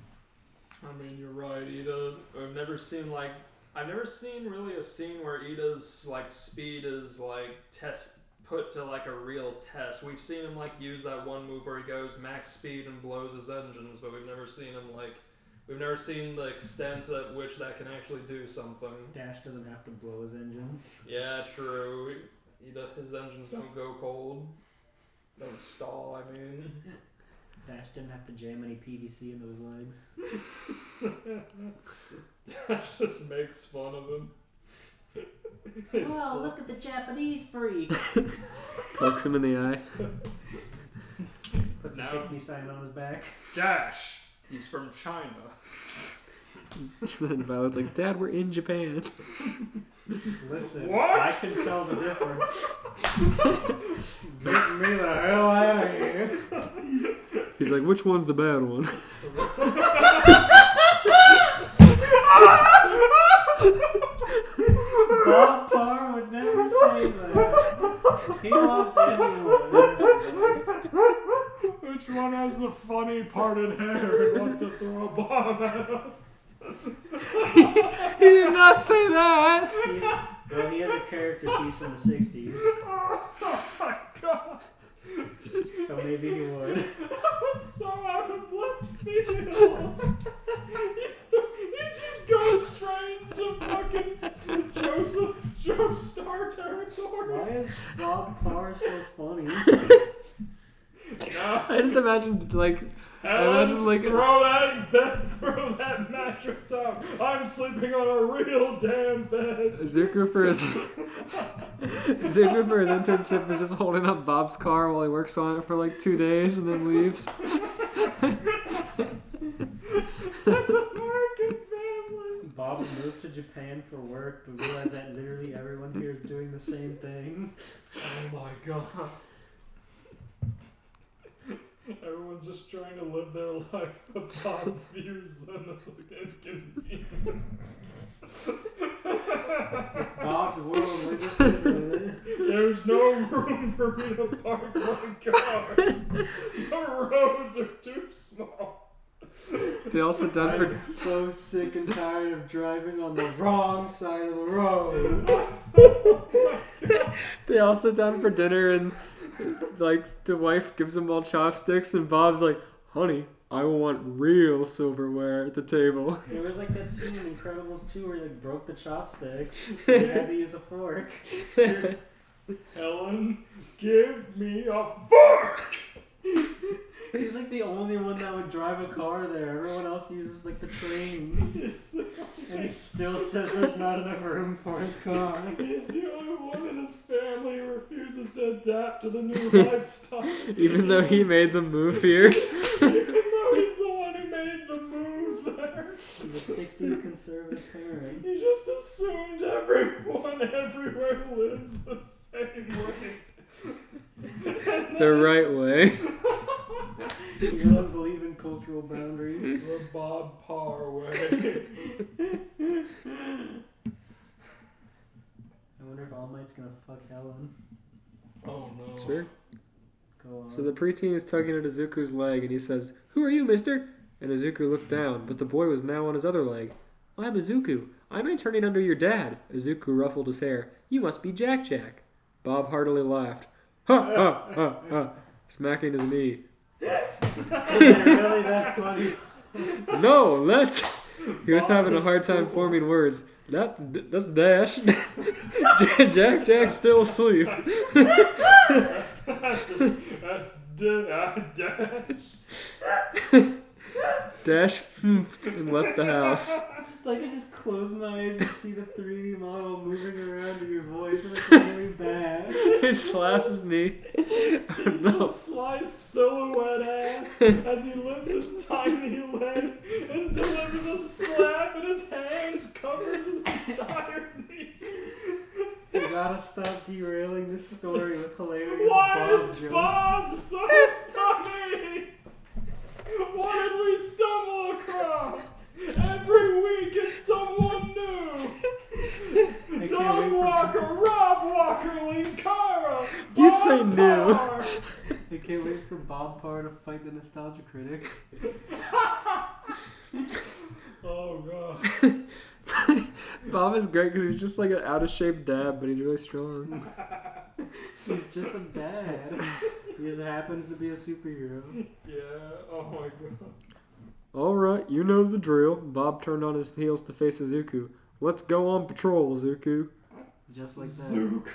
I mean, you're right, Ida. I've never seen really a scene where Ida's like speed is like put to like a real test. We've seen him like use that one move where he goes max speed and blows his engines, but we've never seen the extent at which that can actually do something. Dash doesn't have to blow his engines. Yeah, true. His engines don't go cold. Don't stall, I mean. Dash didn't have to jam any PVC into his legs. Dash just makes fun of him. Well, look at the Japanese freak. Pokes him in the eye. Puts a Now- pick me sign on his back. Dash! He's from China. Then Violet's like, Dad, we're in Japan. Listen, What? I can tell the difference. Get me the hell out of here. He's like, which one's the bad one? Bob Parr would never say that. He loves anyone. Which one has the funny parted hair and wants to throw a bomb at us? He did not say that. Well, he has a character piece from the 60s, Oh my god. so maybe he would. That was so out of left field. You just go straight into fucking Joseph Joestar territory. Why is Bob Parr so funny? I just imagined, like, Throw that mattress out. I'm sleeping on a real damn bed. Zuko for his internship is just holding up Bob's car while he works on it for like 2 days and then leaves. That's American family. Bob moved to Japan for work, but realized that literally everyone here is doing the same thing. Oh my god. Everyone's just trying to live their life, but Bob views them as an inconvenience. It's Bob's world. We're just living in it. There's no room for me to park my car. The roads are too small. They also done for I'm so sick and tired of driving on the wrong side of the road. they all sit down for dinner and like the wife gives them all chopsticks and Bob's like, honey, I want real silverware at the table. There was like that scene in Incredibles 2 where he like broke the chopsticks. He had to use a fork. Helen, give me a fork! He's like the only one that would drive a car there. Everyone else uses like the trains. And he still says there's not enough room for his car. He's the only one in his family who refuses to adapt to the new lifestyle. Even though he made them move here. Even though he's the one who made the move there. He's a 60s conservative parent. He just assumed everyone everywhere lives the same way. The right way. He doesn't believe in cultural boundaries. The Bob Parr way. I wonder if All Might's gonna fuck Helen. Oh no. Sure. Go on. So the preteen is tugging at Izuku's leg and he says, who are you, mister? And Izuku looked down, but the boy was now on his other leg. I'm Izuku. I'm interning under your dad. Izuku ruffled his hair. You must be Jack Jack. Bob heartily laughed. Ha ha ha ha. Smacking his knee. Is it really that funny? No, let's. He was having a hard time forming words. That's Dash. Jack's still asleep. That's Dash. Dash and left the house. I just close my eyes and see the 3D model moving around in your voice, and it's really bad. He slaps his knee. No. Sly silhouette ass as he lifts his tiny leg and delivers a slap, and his hand covers his entire knee. You gotta stop derailing this story with hilarious Why Bob is jokes. Bob so funny? What did we stumble across? Every week it's someone new. Dog Walker, Rob Walker, Linkara. You say new. Parr. I can't wait for Bob Parr to fight the Nostalgia Critic. Oh god. Bob is great because he's just like an out of shape dad, but he's really strong. He's just a dad. He just happens to be a superhero. Yeah, oh my god. Alright, you know the drill. Bob turned on his heels to face Izuku. Let's go on patrol, Izuku. Just like that. Zook.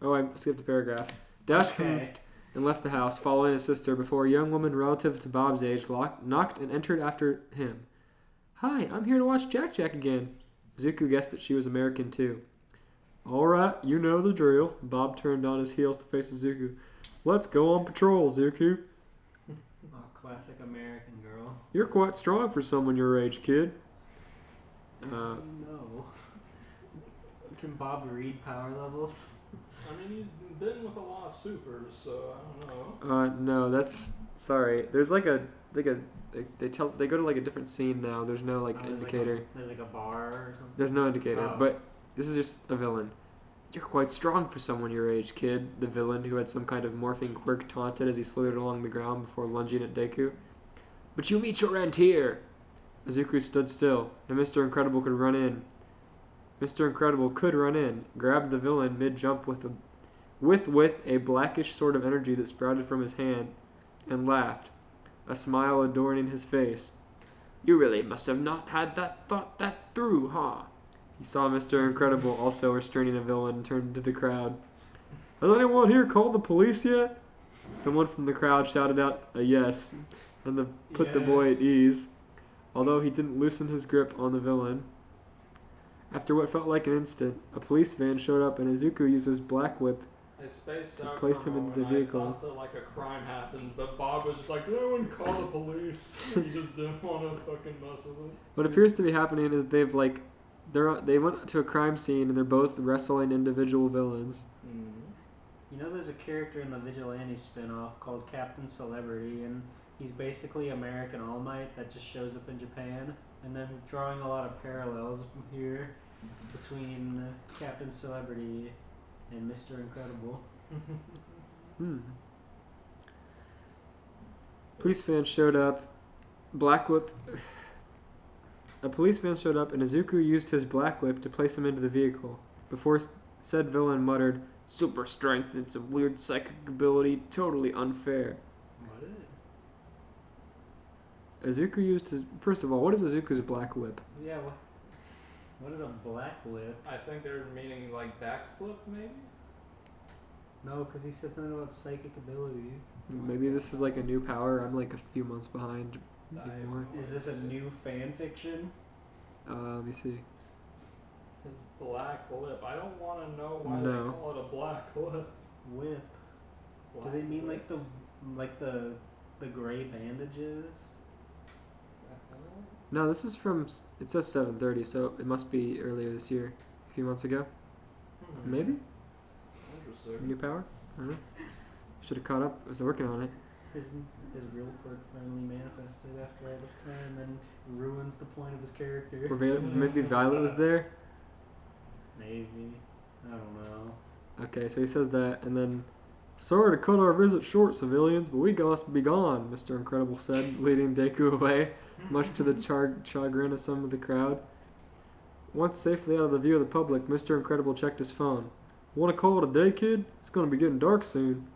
Oh, I skipped a paragraph. Dash humphed and left the house, following his sister, before a young woman relative to Bob's age knocked and entered after him. Hi, I'm here to watch Jack Jack again. Izuku guessed that she was American too. Alright, you know the drill. Bob turned on his heels to face Izuku. Let's go on patrol, Izuku. Oh, classic American girl. You're quite strong for someone your age, kid. No. Can Bob read power levels? I mean, he's been with a lot of supers, so I don't know. No, that's sorry. There's like a they go to like a different scene now. There's no like indicator. There's like a bar or something. There's no indicator, Oh. but this is just a villain. You're quite strong for someone your age, kid. The villain, who had some kind of morphing quirk, taunted as he slithered along the ground before lunging at Deku. But you meet your end here. Izuku stood still, and Mr. Incredible could run in. Mr. Incredible could run in, grabbed the villain mid-jump with a blackish sort of energy that sprouted from his hand, and laughed, a smile adorning his face. You really must have not had thought that through, huh? He saw Mr. Incredible also restraining a villain and turned to the crowd. Has anyone here called the police yet? Someone from the crowd shouted out a yes, and put the boy at ease, although he didn't loosen his grip on the villain. After what felt like an instant, a police van showed up and Izuku used his black whip I spaced to out place for a him into the moment. vehicle. I thought that like a crime happened, but Bob was just like, "Did anyone call the police?" He just didn't want to fucking mess with it. What appears to be happening is they went to a crime scene and they're both wrestling individual villains. You know, there's a character in the Vigilante spin-off called Captain Celebrity, and he's basically American All Might that just shows up in Japan. And I'm drawing a lot of parallels here between Captain Celebrity and Mr. Incredible. Police van showed up. A police van showed up and Izuku used his black whip to place him into the vehicle. Before said villain muttered, "Super strength and some weird psychic ability, totally unfair." What? Izuku used his... First of all, what is Izuku's black whip? Yeah, what is a black whip? I think they're meaning like backflip, maybe. No, because he said something about psychic abilities. Maybe this is like a new power. I'm like a few months behind. More. Is this a new fan fiction? Let me see. His black lip. I don't want to know why No. they call it a black lip. Whip. Do they mean like the gray bandages? No, this is from... It says 7:30, so it must be earlier this year. A few months ago. Maybe? Interesting. New power? I don't know. Should have caught up. I was working on it. His real quirk finally manifested after all this time and ruins the point of his character. Or maybe Violet was there? Maybe. I don't know. Okay, so he says that, and then... Sorry to cut our visit short, civilians, but we must be gone, Mr. Incredible said, leading Deku away, much to the chagrin of some of the crowd. Once safely out of the view of the public, Mr. Incredible checked his phone. Want to call it a day, kid? It's going to be getting dark soon.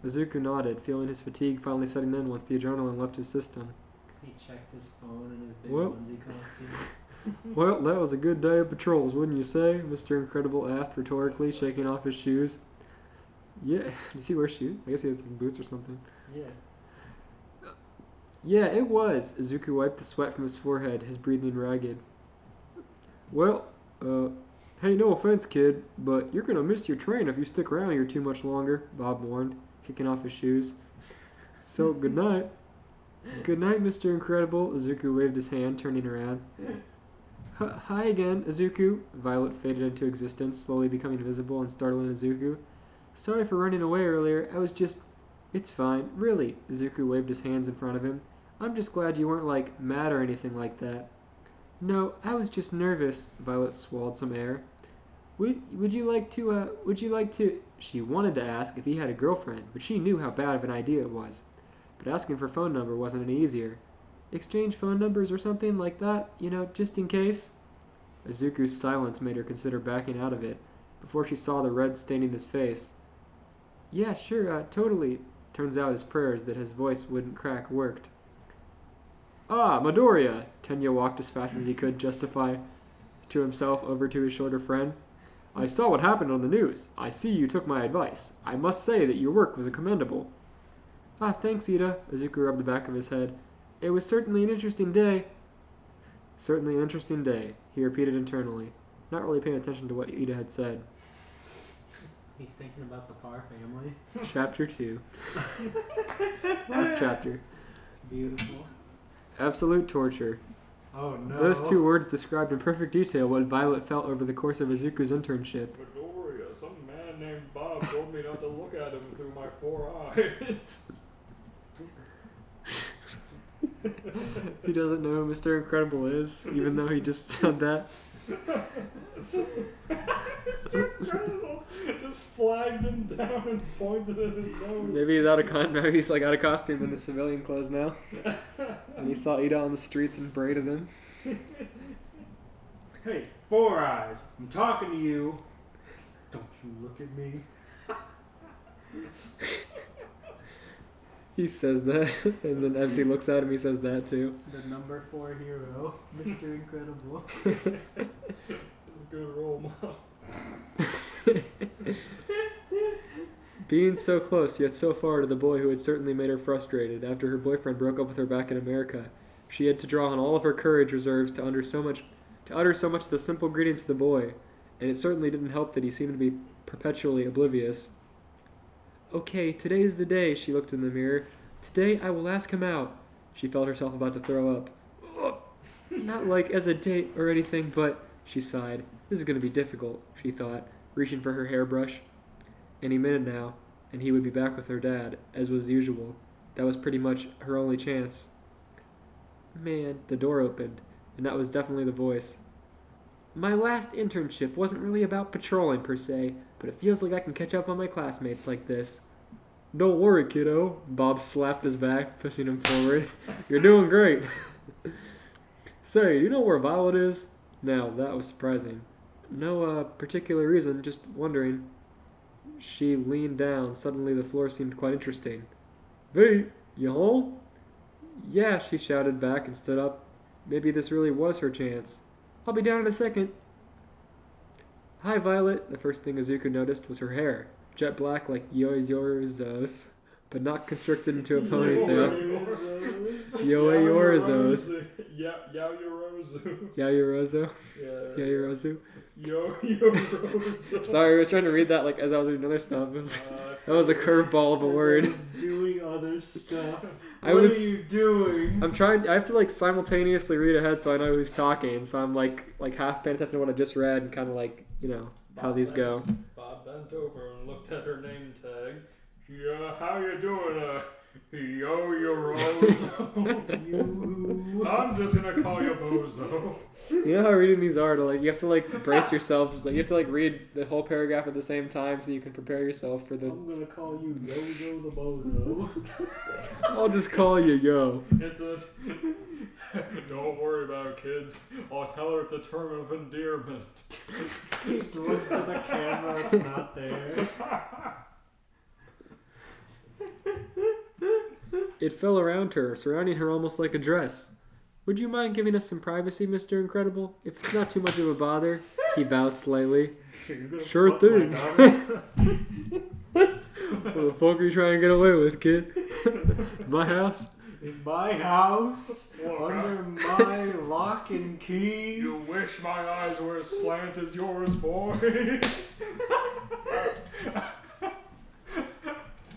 Izuku nodded, feeling his fatigue finally setting in once the adrenaline left his system. He checked his phone in his big Well- onesie costume. Well, that was a good day of patrols, wouldn't you say? Mr. Incredible asked rhetorically, shaking off his shoes. Yeah, does he wear shoes? I guess he has like boots or something. Yeah. Yeah, it was. Izuku wiped the sweat from his forehead, his breathing ragged. Well, hey, no offense, kid, but you're gonna miss your train if you stick around here too much longer, Bob warned, kicking off his shoes. So, good night. Good night, Mr. Incredible. Izuku waved his hand, turning around. Hi again, Izuku. Violet faded into existence, slowly becoming visible and startling Izuku. Sorry for running away earlier. I was just... It's fine. Really. Izuku waved his hands in front of him. I'm just glad you weren't, like, mad or anything like that. No, I was just nervous. Violet swallowed some air. Would you like to... She wanted to ask if he had a girlfriend, but she knew how bad of an idea it was. But asking for phone number wasn't any easier. Exchange phone numbers or something like that, just in case? Izuku's silence made her consider backing out of it, before she saw the red staining his face. Yeah, sure, totally. Turns out his prayers that his voice wouldn't crack worked. Ah, Midoriya! Tenya walked as fast as he could justify to himself over to his shorter friend. I saw what happened on the news. I see you took my advice. I must say that your work was commendable. Ah, thanks, Ida. Izuku rubbed the back of his head. It was certainly an interesting day. Certainly an interesting day, he repeated internally, not really paying attention to what Ida had said. He's thinking about the Parr family. Chapter 2. Last chapter. Beautiful. Absolute torture. Oh no. Those two words described in perfect detail what Violet felt over the course of Izuku's internship. Midoriya, some man named Bob told me not to look at him through my 4 eyes. He doesn't know who Mr. Incredible is, even though he just said that. Mr. Incredible just flagged him down and pointed at his nose. Maybe he's out of maybe he's like out of costume in his civilian clothes now. And he saw Ida on the streets and braided him. Hey, Four Eyes, I'm talking to you. Don't you look at me. He says that, and then FC looks at him, he says that too. The number 4 hero, Mr. Incredible. Good role model. Being so close, yet so far to the boy who had certainly made her frustrated after her boyfriend broke up with her back in America. She had to draw on all of her courage reserves to utter so much the simple greeting to the boy, and it certainly didn't help that he seemed to be perpetually oblivious. Okay, today's the day, she looked in the mirror. Today I will ask him out. She felt herself about to throw up. Not like as a date or anything, but, she sighed. This is going to be difficult, she thought, reaching for her hairbrush. Any minute now, and he would be back with her dad, as was usual. That was pretty much her only chance. Man, the door opened, and that was definitely the voice. My last internship wasn't really about patrolling per se, but it feels like I can catch up on my classmates like this. Don't worry, kiddo. Bob slapped his back, pushing him forward. You're doing great. Say, do you know where Violet is? Now, that was surprising. No particular reason, just wondering. She leaned down. Suddenly the floor seemed quite interesting. V, you home? Yeah, she shouted back and stood up. Maybe this really was her chance. I'll be down in a second. Hi, Violet. The first thing Izuku noticed was her hair. Jet black like Yorizos, but not constricted into a ponytail. Yorizos. Yaoyorozu. Yaoyorozu. Yeah. Yaoyorozu. Yo-yo-rozu. Sorry, I was trying to read that like as I was reading other stuff. That was a curveball of a word. Doing other stuff. What are you doing? I have to like simultaneously read ahead so I know who's talking. So I'm like half paying attention to what I just read and kind of like, how these go. Bob bent over and looked at her name tag. Yeah, how you doing, Yo-yo-rozu? I'm just gonna call you Bozo. You know how reading these are, you have to brace yourselves. You have to read the whole paragraph at the same time so you can prepare yourself for the. I'm gonna call you Yozo the Bozo. I'll just call you Yo. It's a. Don't worry about it, kids. I'll tell her it's a term of endearment. He looks to the camera. It's not there. It fell around her, surrounding her almost like a dress. Would you mind giving us some privacy, Mr. Incredible? If it's not too much of a bother. He bows slightly. Sure thing. What the fuck are you trying to get away with, kid? My house? In my house, Look, under my lock and key. You wish my eyes were as slant as yours, boy.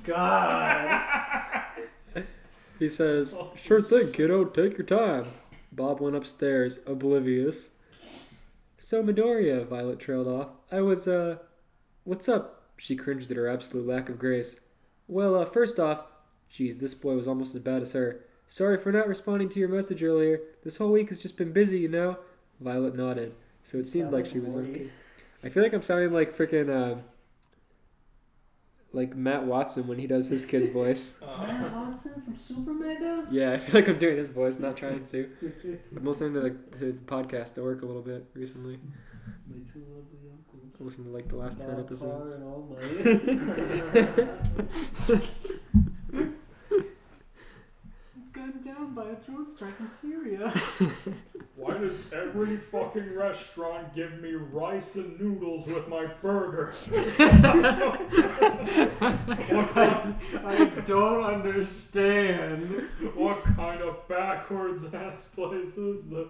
God. He says, sure thing, kiddo, take your time. Bob went upstairs, oblivious. So, Midoriya, Violet trailed off. I was, what's up? She cringed at her absolute lack of grace. Well, first off, geez, this boy was almost as bad as her. Sorry for not responding to your message earlier. This whole week has just been busy, you know? Violet nodded, so it seemed like she was okay. I feel like I'm sounding like freaking, like Matt Watson when he does his kid's voice. Matt Watson from Super Mega? Yeah, I feel like I'm doing his voice, not trying to. I'm listening to the podcast at work a little bit recently. My two lovely uncles. I listened to the last 10 episodes. And all my... Gunned down by a drone strike in Syria. Why does every fucking restaurant give me rice and noodles with my burger? I don't understand. What kind of backwards ass place is this?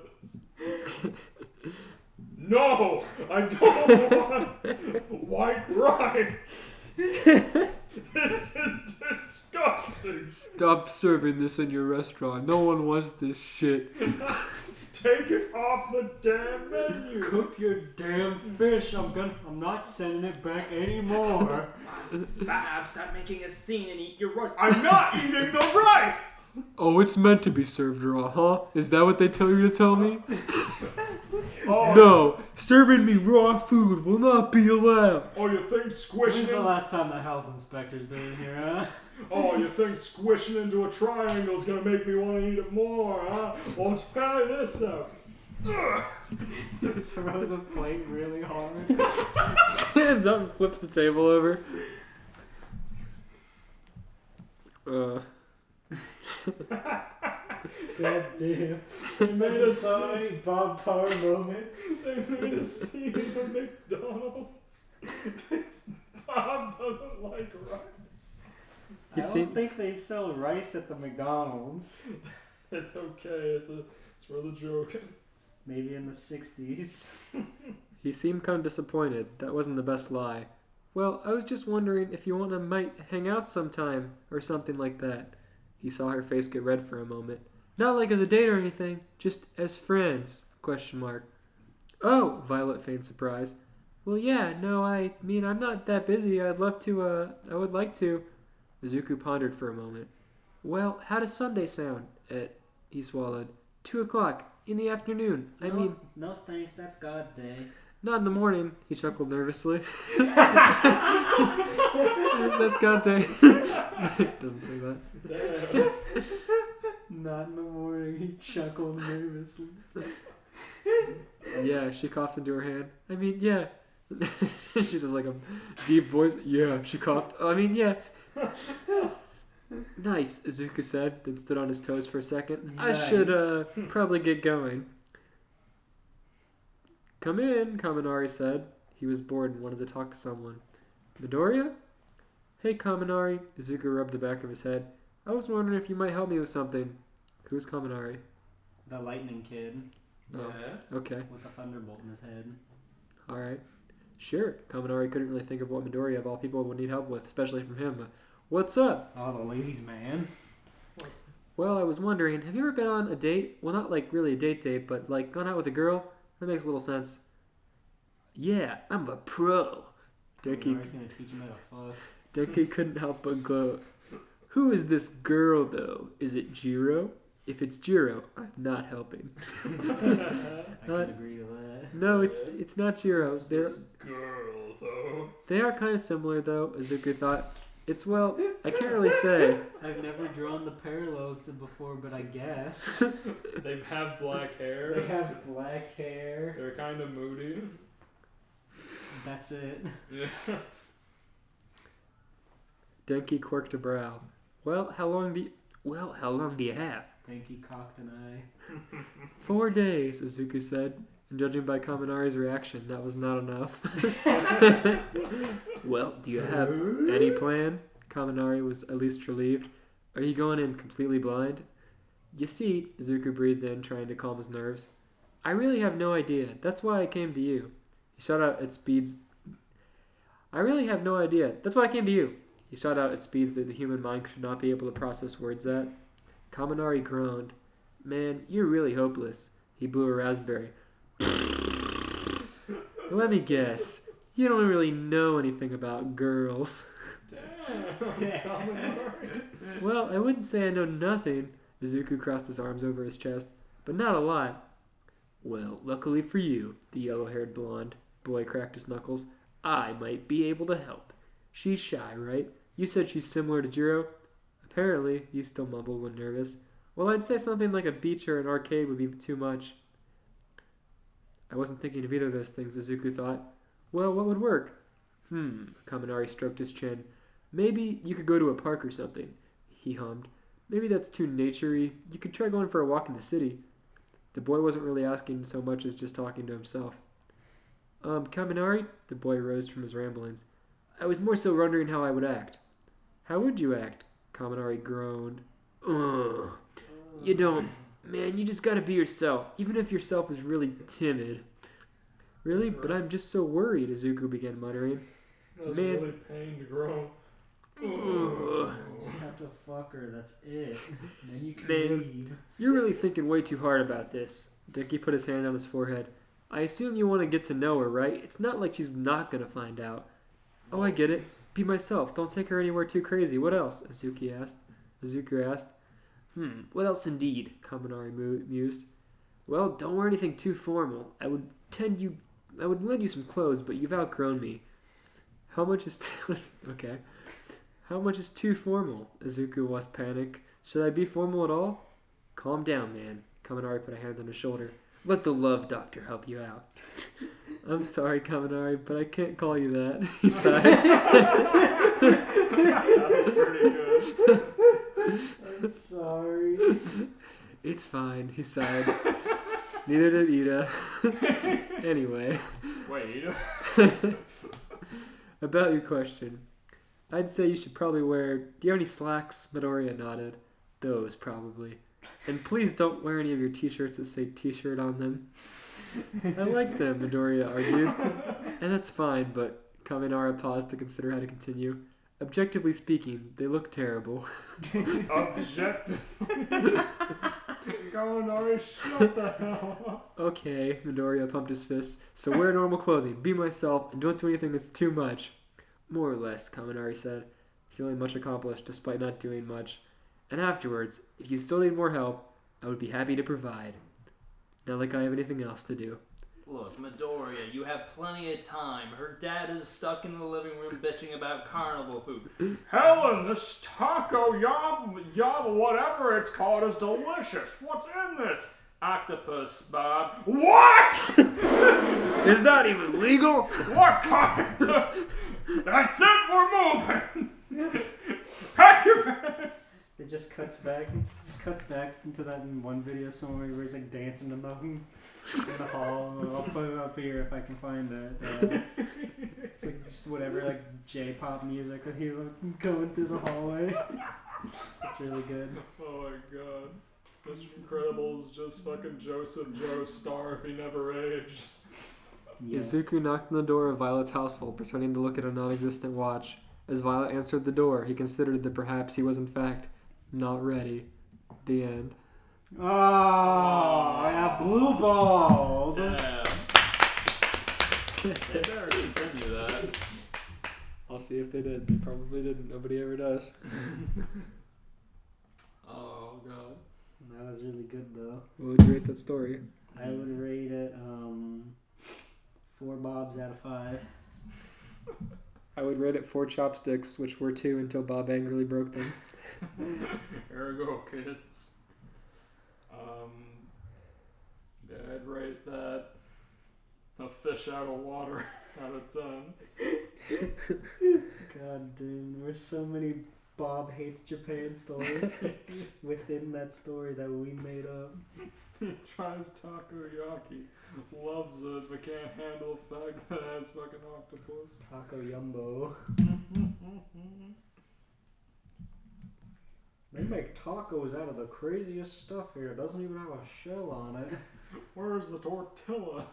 No! I don't want white rice! This is disgusting! Stop serving this in your restaurant. No one wants this shit. Take it off the damn menu. Cook your damn fish. I'm not sending it back anymore. Bob, stop making a scene and eat your rice. I'm not eating the rice. Oh, it's meant to be served raw, huh? Is that what they tell you to tell me? Oh, No, serving me raw food will not be allowed. Oh, you think squishing? When's the last time the health inspector's been in here, huh? Oh, you think squishing into a triangle is gonna make me want to eat it more, huh? Well, try this out. Throws a plate really hard. Stands up and flips the table over. God damn. They made a So scene. many Bob Power moments. They made a scene in the McDonald's. Bob doesn't like rice. I don't think they sell rice at the McDonald's. It's okay. It's for the joke. Maybe in the 60s. He seemed kind of disappointed. That wasn't the best lie. Well, I was just wondering if you might hang out sometime or something like that. He saw her face get red for a moment. Not like as a date or anything, just as friends, ? Oh, Violet feigned surprise. Well, yeah, no, I mean, I'm not that busy. I would like to. Izuku pondered for a moment. Well, how does Sunday sound? He swallowed. 2:00 in the afternoon. I mean, No thanks, that's God's day. not in the morning. He chuckled nervously. That's God's day. Doesn't say that. Damn. Not in the morning, he chuckled nervously. Yeah, she coughed into her hand. I mean, yeah. She says like a deep voice. Yeah, she coughed. I mean, yeah. Nice, Izuku said, then stood on his toes for a second. I should probably get going. Come in, Kaminari said. He was bored and wanted to talk to someone. Midoriya? Hey, Kaminari. Izuku rubbed the back of his head. I was wondering if you might help me with something. Who's Kaminari? The lightning kid Oh, Yeah. okay. with a thunderbolt in his head. Alright. Sure. Kaminari couldn't really think of what Midoriya of all people would need help with, especially from him. What's up? Oh, the ladies' man. Well, I was wondering, have you ever been on a date? Well, not like really a date, but like gone out with a girl? That makes a little sense. Yeah, I'm a pro. Denki Kaminari's gonna teach him how to fuck. Denki couldn't help but glow. Who is this girl, though? Is it Jiro? If it's Jiro, I'm not helping. I can agree to that. No, it's not Jiro. This girl, though. They are kind of similar, though, Izuku thought. It's, well, I can't really say. I've never drawn the parallels to before, but I guess. They have black hair. They have black hair. They're kind of moody. That's it. Yeah. Denki quirked a brow. Well, how long do you have? Think he cocked an eye. 4 days, Izuku said. And judging by Kaminari's reaction, that was not enough. Well, do you have any plan? Kaminari was at least relieved. Are you going in completely blind? You see, Izuku breathed in, trying to calm his nerves. I really have no idea. That's why I came to you. He shot out at speeds... I really have no idea. That's why I came to you. He shot out at speeds that the human mind should not be able to process words at. Kaminari groaned. Man, you're really hopeless. He blew a raspberry. Let me guess. You don't really know anything about girls. Damn. Well, I wouldn't say I know nothing. Izuku crossed his arms over his chest. But not a lot. Well, luckily for you, the yellow-haired blonde boy cracked his knuckles. I might be able to help. She's shy, right? You said she's similar to Jiro? Apparently, he still mumbled when nervous. Well, I'd say something like a beach or an arcade would be too much. I wasn't thinking of either of those things, Izuku thought. Well, what would work? Kaminari stroked his chin. Maybe you could go to a park or something, he hummed. Maybe that's too nature-y. You could try going for a walk in the city. The boy wasn't really asking so much as just talking to himself. Kaminari? The boy rose from his ramblings. I was more so wondering how I would act. How would you act? Kaminari groaned. Ugh. You don't. Man, you just gotta be yourself, even if yourself is really timid. Really? But I'm just so worried, Izuku began muttering. That was Man. really pain to grow. Ugh. You just have to fuck her, that's it. And then you can Man. leave. You're really thinking way too hard about this. Dickie put his hand on his forehead. I assume you want to get to know her, right? It's not like she's not gonna find out. Oh, I get it. Be myself. Don't take her anywhere too crazy. What else? Azuki asked. What else indeed? Kaminari mused. Well, don't wear anything too formal. I would lend you some clothes, but you've outgrown me. How much is okay? How much is too formal? Izuku was panicked. Should I be formal at all? Calm down, man. Kaminari put a hand on his shoulder. Let the love doctor help you out. I'm sorry, Kaminari, but I can't call you that. He sighed. That's pretty good. I'm sorry. It's fine, he sighed. Neither did Ida. Anyway. Wait. About your question. I'd say you should probably wear... Do you have any slacks? Midoriya nodded. Those, probably. And please don't wear any of your t-shirts that say t-shirt on them. I like them, Midoriya argued. And that's fine, but Kaminara paused to consider how to continue. Objectively speaking, they look terrible. Objective. Kaminari, shut the hell up. Okay, Midoriya pumped his fist. So wear normal clothing, be myself, and don't do anything that's too much. More or less, Kaminari said, feeling much accomplished despite not doing much. And afterwards, if you still need more help, I would be happy to provide. Not like I have anything else to do. Look, Midoriya, you have plenty of time. Her dad is stuck in the living room bitching about carnival food. Helen, this taco yum, whatever it's called, is delicious. What's in this? Octopus, Bob. What? Is that even legal? What kind of... That's it, we're moving. Pack your bags. It just cuts back into that in one video somewhere where he's like dancing in the hall. I'll put it up here if I can find it. It's like just whatever, like J-pop music, and he's like going through the hallway. It's really good. Oh my god. Mr. Incredible's just fucking Joseph Joestar if he never aged. Yes. Izuku knocked on the door of Violet's household, pretending to look at a non-existent watch. As Violet answered the door, he considered that perhaps he was in fact not ready. The end. Oh, I got blue balled. Damn. They better continue that. I'll see if they did. They probably didn't. Nobody ever does. Oh, God. That was really good though. What would you rate that story? I would rate it 4 bobs out of 5. I would rate it 4 chopsticks, which were 2 until Bob angrily broke them. Here we go, kids. Yeah, I'd rate that a fish out of water out of 10. God damn, there were so many Bob hates Japan stories within that story that we made up. He tries takoyaki, loves it, but can't handle the fact that it has fucking octopus. Taco Yumbo. They make tacos out of the craziest stuff here. It doesn't even have a shell on it. Where's the tortilla?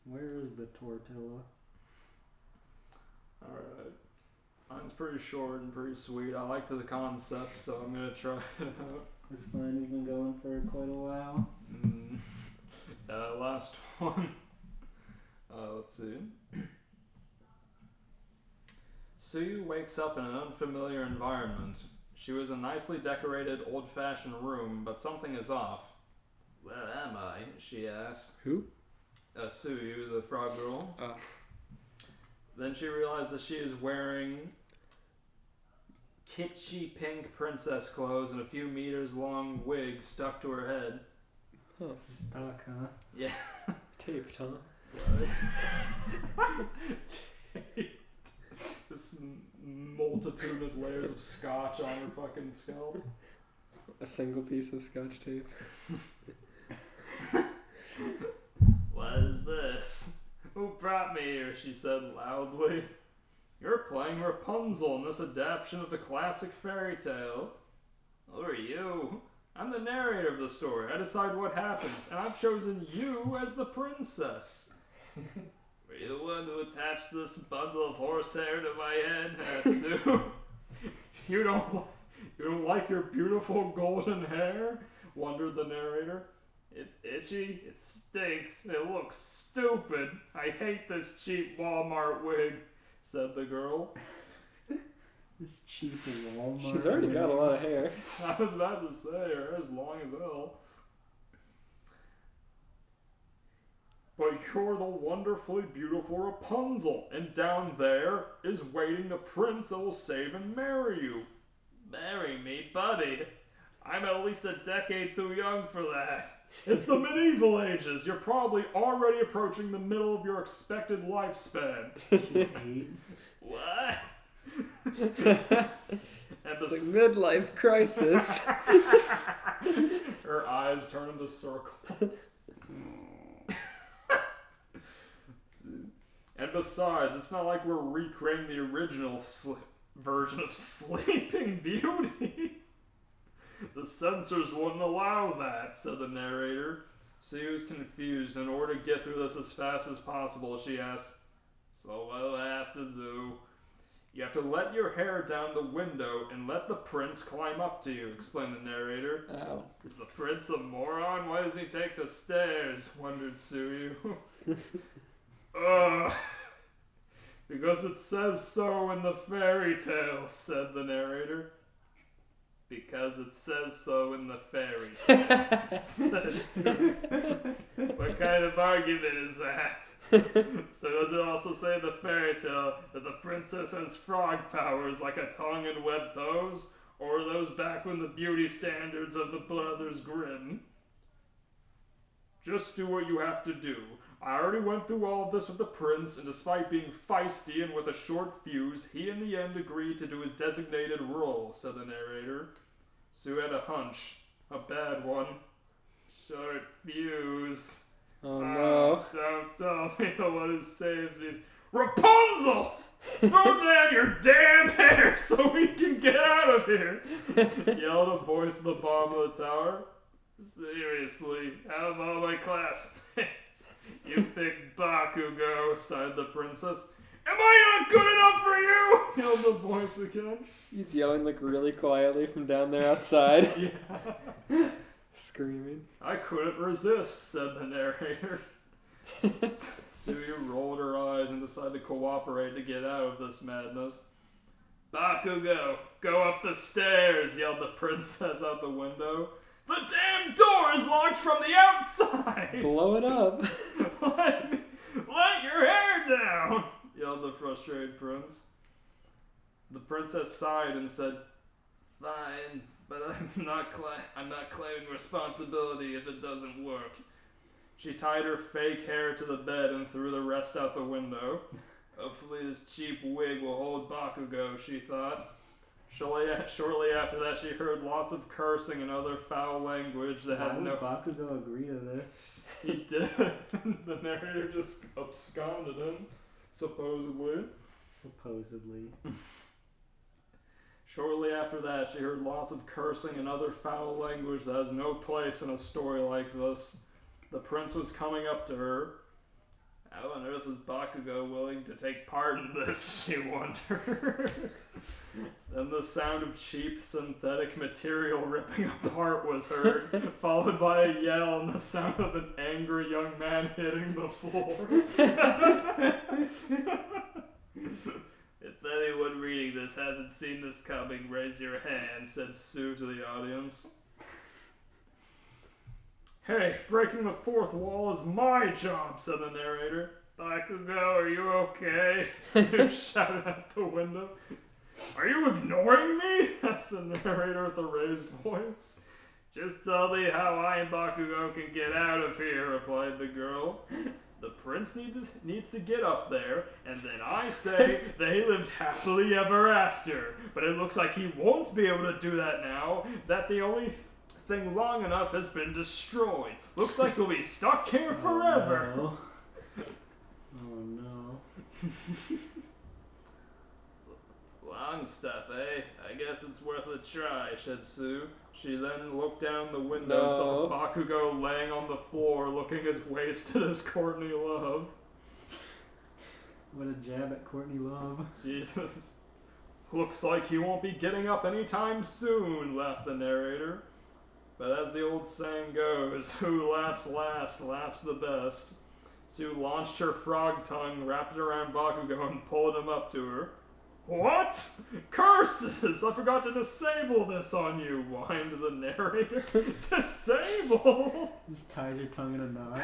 Where is the tortilla? Alright. Mine's pretty short and pretty sweet. I liked the concept, so I'm gonna try it out. It's fine, we've been going for quite a while. Last one. Let's see. Sue wakes up in an unfamiliar environment. She was in a nicely decorated, old-fashioned room, but something is off. Where am I? She asked. Who? Sue, the frog girl. Oh. Then she realized that she is wearing kitschy pink princess clothes and a few meters long wig stuck to her head. Huh. Stuck, huh? Yeah. Taped, huh? Just multitudinous layers of scotch on her fucking scalp. A single piece of scotch tape. What is this? Who brought me here? She said loudly. You're playing Rapunzel in this adaptation of the classic fairy tale. Who are you? I'm the narrator of the story. I decide what happens, and I've chosen you as the princess. Were you the one going to attach this bundle of horsehair to my head? asked Sue. You don't like your beautiful golden hair? Wondered the narrator. It's itchy, it stinks, it looks stupid. I hate this cheap Walmart wig, said the girl. This cheap Walmart. She's already got a lot of hair. I was about to say, her hair's long as hell. But you're the wonderfully beautiful Rapunzel, and down there is waiting the prince that will save and marry you. Marry me, buddy. I'm at least a decade too young for that. It's the medieval ages. You're probably already approaching the middle of your expected lifespan. What? It's like midlife crisis. Her eyes turn into circles. And besides, it's not like we're recreating the original version of Sleeping Beauty. The censors wouldn't allow that, said the narrator. Sue was confused. In order to get through this as fast as possible, she asked, "So what do I have to do?" "You have to let your hair down the window and let the prince climb up to you," explained the narrator. Ow. "Is the prince a moron? Why does he take the stairs?" wondered Suyu. Because it says so in the fairy tale, said the narrator. "Because it says so in the fairy tale," said Suyu. "What kind of argument is that?" "So does it also say in the fairy tale that the princess has frog powers like a tongue and webbed toes? Or are those back when the beauty standards of the Brothers Grimm?" "Just do what you have to do. I already went through all of this with the prince, and despite being feisty and with a short fuse, he in the end agreed to do his designated role," said the narrator. Sue had a hunch. A bad one. Short fuse. Oh no. Don't tell me the one who saves me is Rapunzel! Throw down your damn hair so we can get out of here! Yelled a voice at the bottom of the tower. "Seriously, out of all my classmates, you picked Bakugo," sighed the princess. "Am I not good enough for you?" yelled the voice again. He's yelling like really quietly from down there outside. Yeah. Screaming. "I couldn't resist," said the narrator. Suyu rolled her eyes and decided to cooperate to get out of this madness. "Bakugo, go up the stairs," yelled the princess out the window. "The damn door is locked from the outside!" Blow it up. Let your hair down!" yelled the frustrated prince. The princess sighed and said, "Fine, but I'm not claiming responsibility if it doesn't work." She tied her fake hair to the bed and threw the rest out the window. Hopefully this cheap wig will hold Bakugo, she thought. Shortly after that, she heard lots of cursing and other foul language that has no... Why would Bakugo agree to this? He did. The narrator just absconded him, supposedly. Supposedly. Shortly after that, she heard lots of cursing and other foul language that has no place in a story like this. The prince was coming up to her. How on earth was Bakugo willing to take part in this, she wondered. Then the sound of cheap synthetic material ripping apart was heard, followed by a yell and the sound of an angry young man hitting the floor. If anyone reading this hasn't seen this coming, raise your hand, said Sue to the audience. Hey, breaking the fourth wall is my job, said the narrator. Bakugo, are you okay? Sue shouted out the window. Are you ignoring me? asked the narrator with a raised voice. Just tell me how I and Bakugo can get out of here, replied the girl. The prince needs to get up there, and then I say they lived happily ever after. But it looks like he won't be able to do that now, that the only thing long enough has been destroyed. Looks like we'll be stuck here forever. Oh no. Long stuff, eh? I guess it's worth a try, said Sue. She then looked down the window and saw Bakugo laying on the floor looking as wasted as Courtney Love. What a jab at Courtney Love. Jesus. Looks like he won't be getting up anytime soon, laughed the narrator. But as the old saying goes, who laughs last laughs the best. Sue launched her frog tongue, wrapped it around Bakugo, and pulled him up to her. What? Curses! I forgot to disable this on you, whined the narrator. Disable? Just ties her tongue in a knot.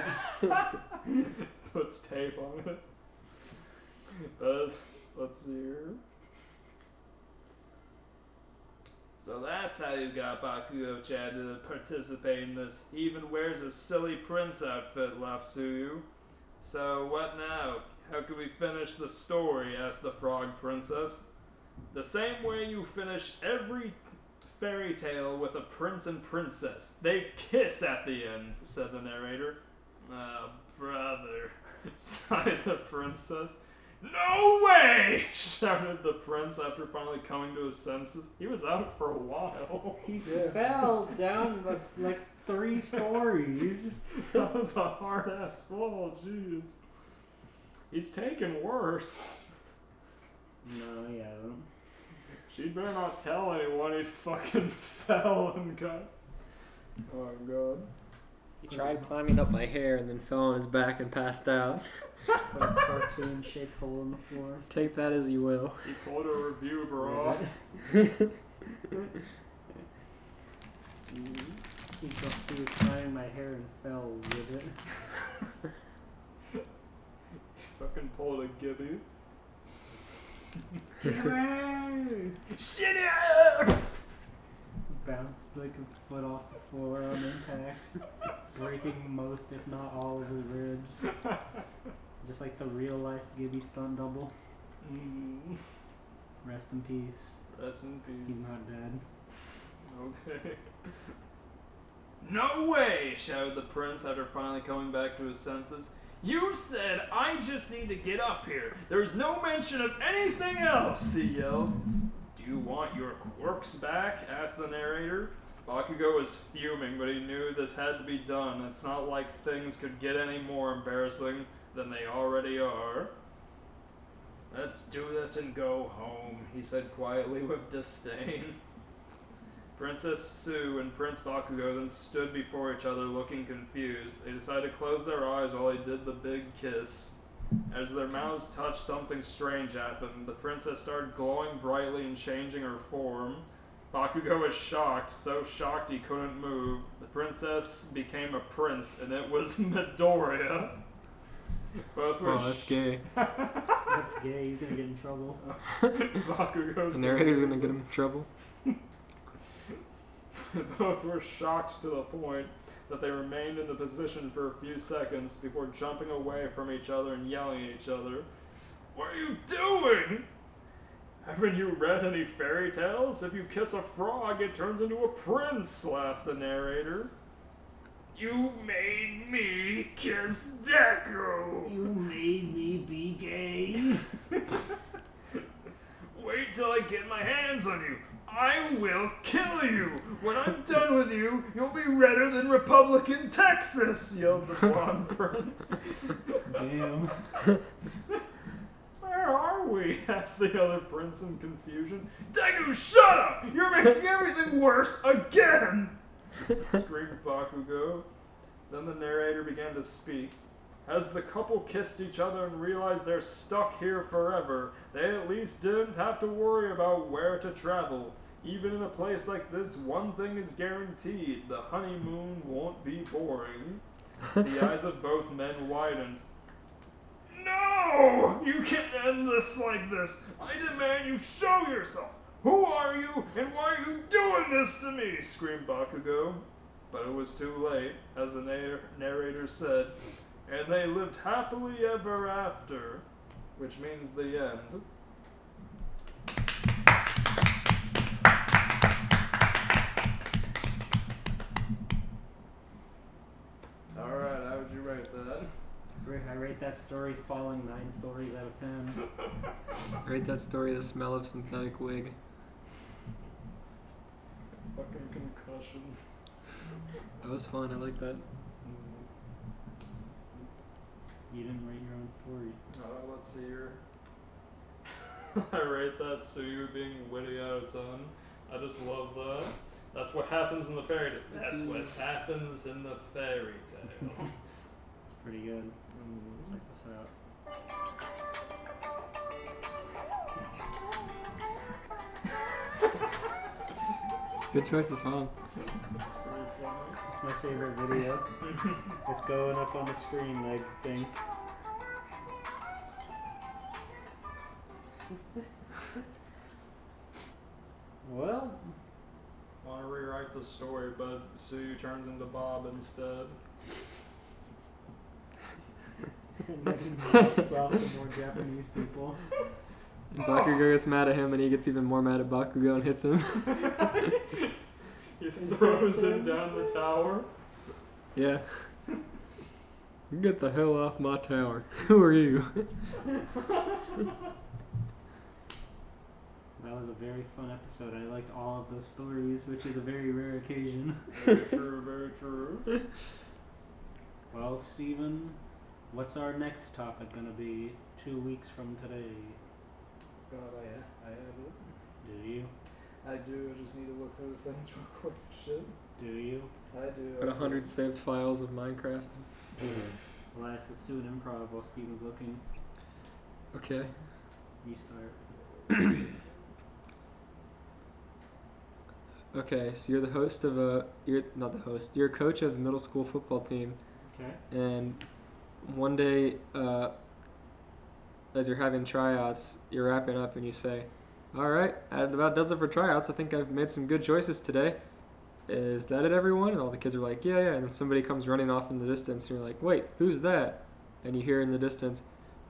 Puts tape on it. Let's see here. So that's how you got Bakugo Chad to participate in this. He even wears a silly prince outfit, laughed Suyu. So what now? How can we finish the story? Asked the frog princess. The same way you finish every fairy tale with a prince and princess. They kiss at the end, said the narrator. Oh, brother, sighed the princess. No way! Shouted the prince after finally coming to his senses. He was out for a while. He fell down like 3 stories. That was a hard ass fall, jeez. He's taken worse. No, he hasn't. She'd better not tell anyone he fucking fell and got. Oh god. He tried climbing up my hair and then fell on his back and passed out. Put a cartoon-shaped hole in the floor. Take that as you will. He pulled a review, bro. He was tying my hair and fell with it. Fucking pulled a Gibby. Gibby! Shit up! Bounced like a foot off the floor on impact, breaking most, if not all, of his ribs. Just like the real-life Gibby stunt double. Rest in peace. Rest in peace. He's not dead. Okay. No way! Shouted the prince after finally coming back to his senses. You said I just need to get up here. There's no mention of anything else, he yelled. Do you want your quirks back? Asked the narrator. Bakugo was fuming, but he knew this had to be done. It's not like things could get any more embarrassing than they already are. Let's do this and go home, he said quietly with disdain. Princess Sue and Prince Bakugo then stood before each other looking confused. They decided to close their eyes while they did the big kiss. As their mouths touched, something strange happened. The princess started glowing brightly and changing her form. Bakugo was shocked, so shocked he couldn't move. The princess became a prince, and it was Midoriya. Both were Oh, that's gay. That's gay, he's gonna get in trouble. Bakugo's The narrator's gonna get him in trouble. Both were shocked to the point that they remained in the position for a few seconds before jumping away from each other and yelling at each other. What are you doing? Haven't you read any fairy tales? If you kiss a frog, it turns into a prince, laughed the narrator. You made me kiss Deku! You made me be gay. Wait till I get my hands on you. I will kill you! When I'm done with you, you'll be redder than Republican Texas! Yelled the blonde prince. Damn. Where are we? Asked the other prince in confusion. Deku, shut up! You're making everything worse again! Screamed Bakugo. Then the narrator began to speak. As the couple kissed each other and realized they're stuck here forever, they at least didn't have to worry about where to travel. Even in a place like this, one thing is guaranteed. The honeymoon won't be boring. The eyes of both men widened. No! You can't end this like this! I demand you show yourself! Who are you, and why are you doing this to me? Screamed Bakugo. But it was too late, as the narrator said, and they lived happily ever after, which means the end. Alright, how would you rate that? I rate that story falling 9 stories out of 10. Rate that story the smell of synthetic wig. Fucking concussion. That was fun, I like that. You didn't write your own story. Let's see here. I rate that Suyu being witty out of 10. I just love that. That's what happens in the fairy tale. That's what happens in the fairy tale. It's pretty good. Check this out. Good choice of song. It's pretty funny. It's my favorite video. It's going up on the screen, I think. Well, I want to rewrite the story, but Suyu turns into Bob instead. and then he melts off to more Japanese people. And Bakugo gets mad at him, and he gets even more mad at Bakugo and hits him. He throws him down the tower. Yeah. Get the hell off my tower. Who are you? That was a very fun episode. I liked all of those stories, which is a very rare occasion. Very true, very true. Well, Steven, what's our next topic going to be 2 weeks from today? God, I have it. Do you? I do. I just need to look through the things real quick. Shit. Do you? I do. Got 100 saved files of Minecraft. Relax, let's do an improv while Steven's looking. Okay. You start. Okay, so you're the host of you're not the host, you're a coach of the middle school football team, Okay. and one day, as you're having tryouts, you're wrapping up and you say, alright, that about does it for tryouts. I think I've made some good choices today. Is that it, everyone? And all the kids are like, yeah. And then somebody comes running off in the distance, and you're like, wait, who's that? And you hear in the distance,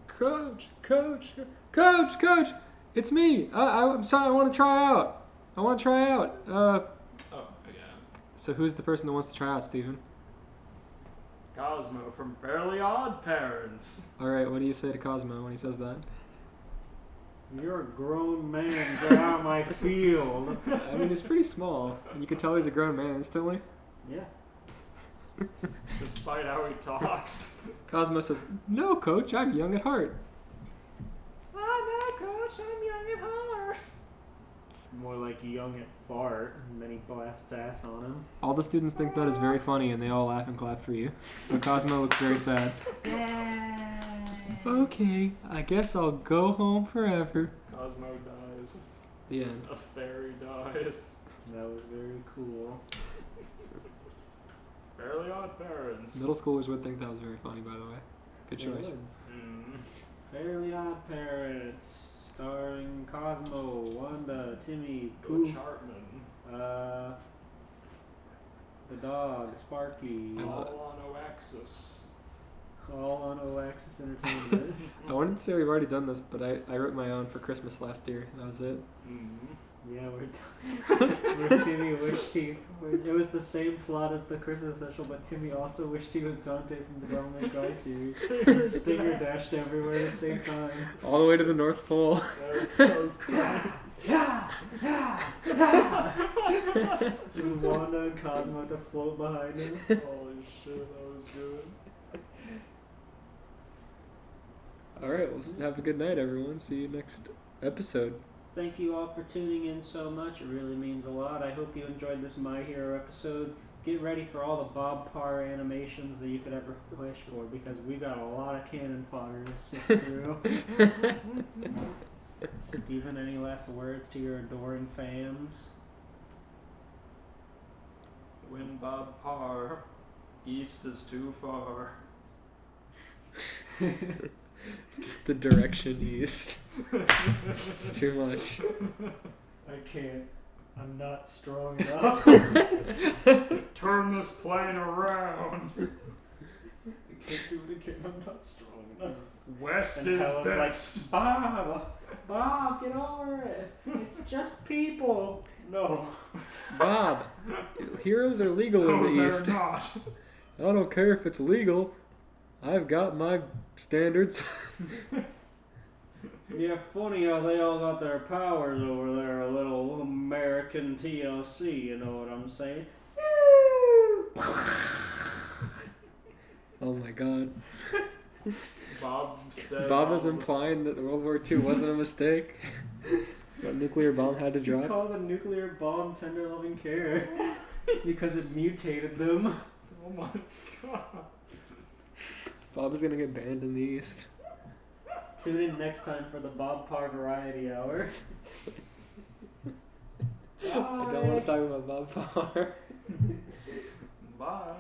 Coach, it's me. I'm sorry, I want to try out. Oh, yeah. So who's the person that wants to try out, Steven? Cosmo from Fairly Odd Parents. Alright, what do you say to Cosmo when he says that? You're a grown man. Get out of my field. I mean, he's pretty small. And you can tell he's a grown man instantly. Yeah. Despite how he talks. Cosmo says, no, Coach, I'm young at heart. Oh no, Coach, I'm young at heart. More like young at fart, and then he blasts ass on him. All the students think that is very funny, and they all laugh and clap for you. But Cosmo looks very sad. Okay, I guess I'll go home forever. Cosmo dies. The end. A fairy dies. That was very cool. Fairly Odd Parents. Middle schoolers would think that was very funny, by the way. Good choice. Fairly Odd Parents, starring Cosmo, Wanda, Timmy, Butch Poof, Hartman. the dog, Sparky, All on Oaxis. all on O-Axis Entertainment. I wanted to say we've already done this, but I wrote my own for Christmas last year. That was it. Yeah, we're done. Where Timmy wished it was the same plot as the Christmas special, but Timmy also wished he was Dante from the Devil May Cry series. Stinger dashed everywhere at the same time. All the way to the North Pole. That was so great. Just Wanda and Cosmo had to float behind him. Holy shit, that was good. Alright, well, have a good night, everyone. See you next episode. Thank you all for tuning in so much. It really means a lot. I hope you enjoyed this My Hero episode. Get ready for all the Bob Parr animations that you could ever wish for, because we got a lot of cannon fodder to sift through. Steven, any last words to your adoring fans? When Bob Parr, east is too far. Just the direction east. It's too much. I can't. I'm not strong enough. Turn this plane around. I can't do it again. I'm not strong enough. West And is Helen's best. like, Bob, get over it. It's just people. No. Bob, heroes are legal No, in the they're East. not. I don't care if it's legal. I've got my standards. Yeah, funny how they all got their powers over there, a little American TLC, you know what I'm saying? Oh my god. Bob says. Bob was all the- implying that World War II wasn't a mistake. A nuclear bomb had to You drop. call the nuclear bomb tender loving care because it mutated them. Oh my god. Bob is gonna get banned in the East. Tune in next time for the Bob Parr Variety Hour. I don't want to talk about Bob Parr. Bye.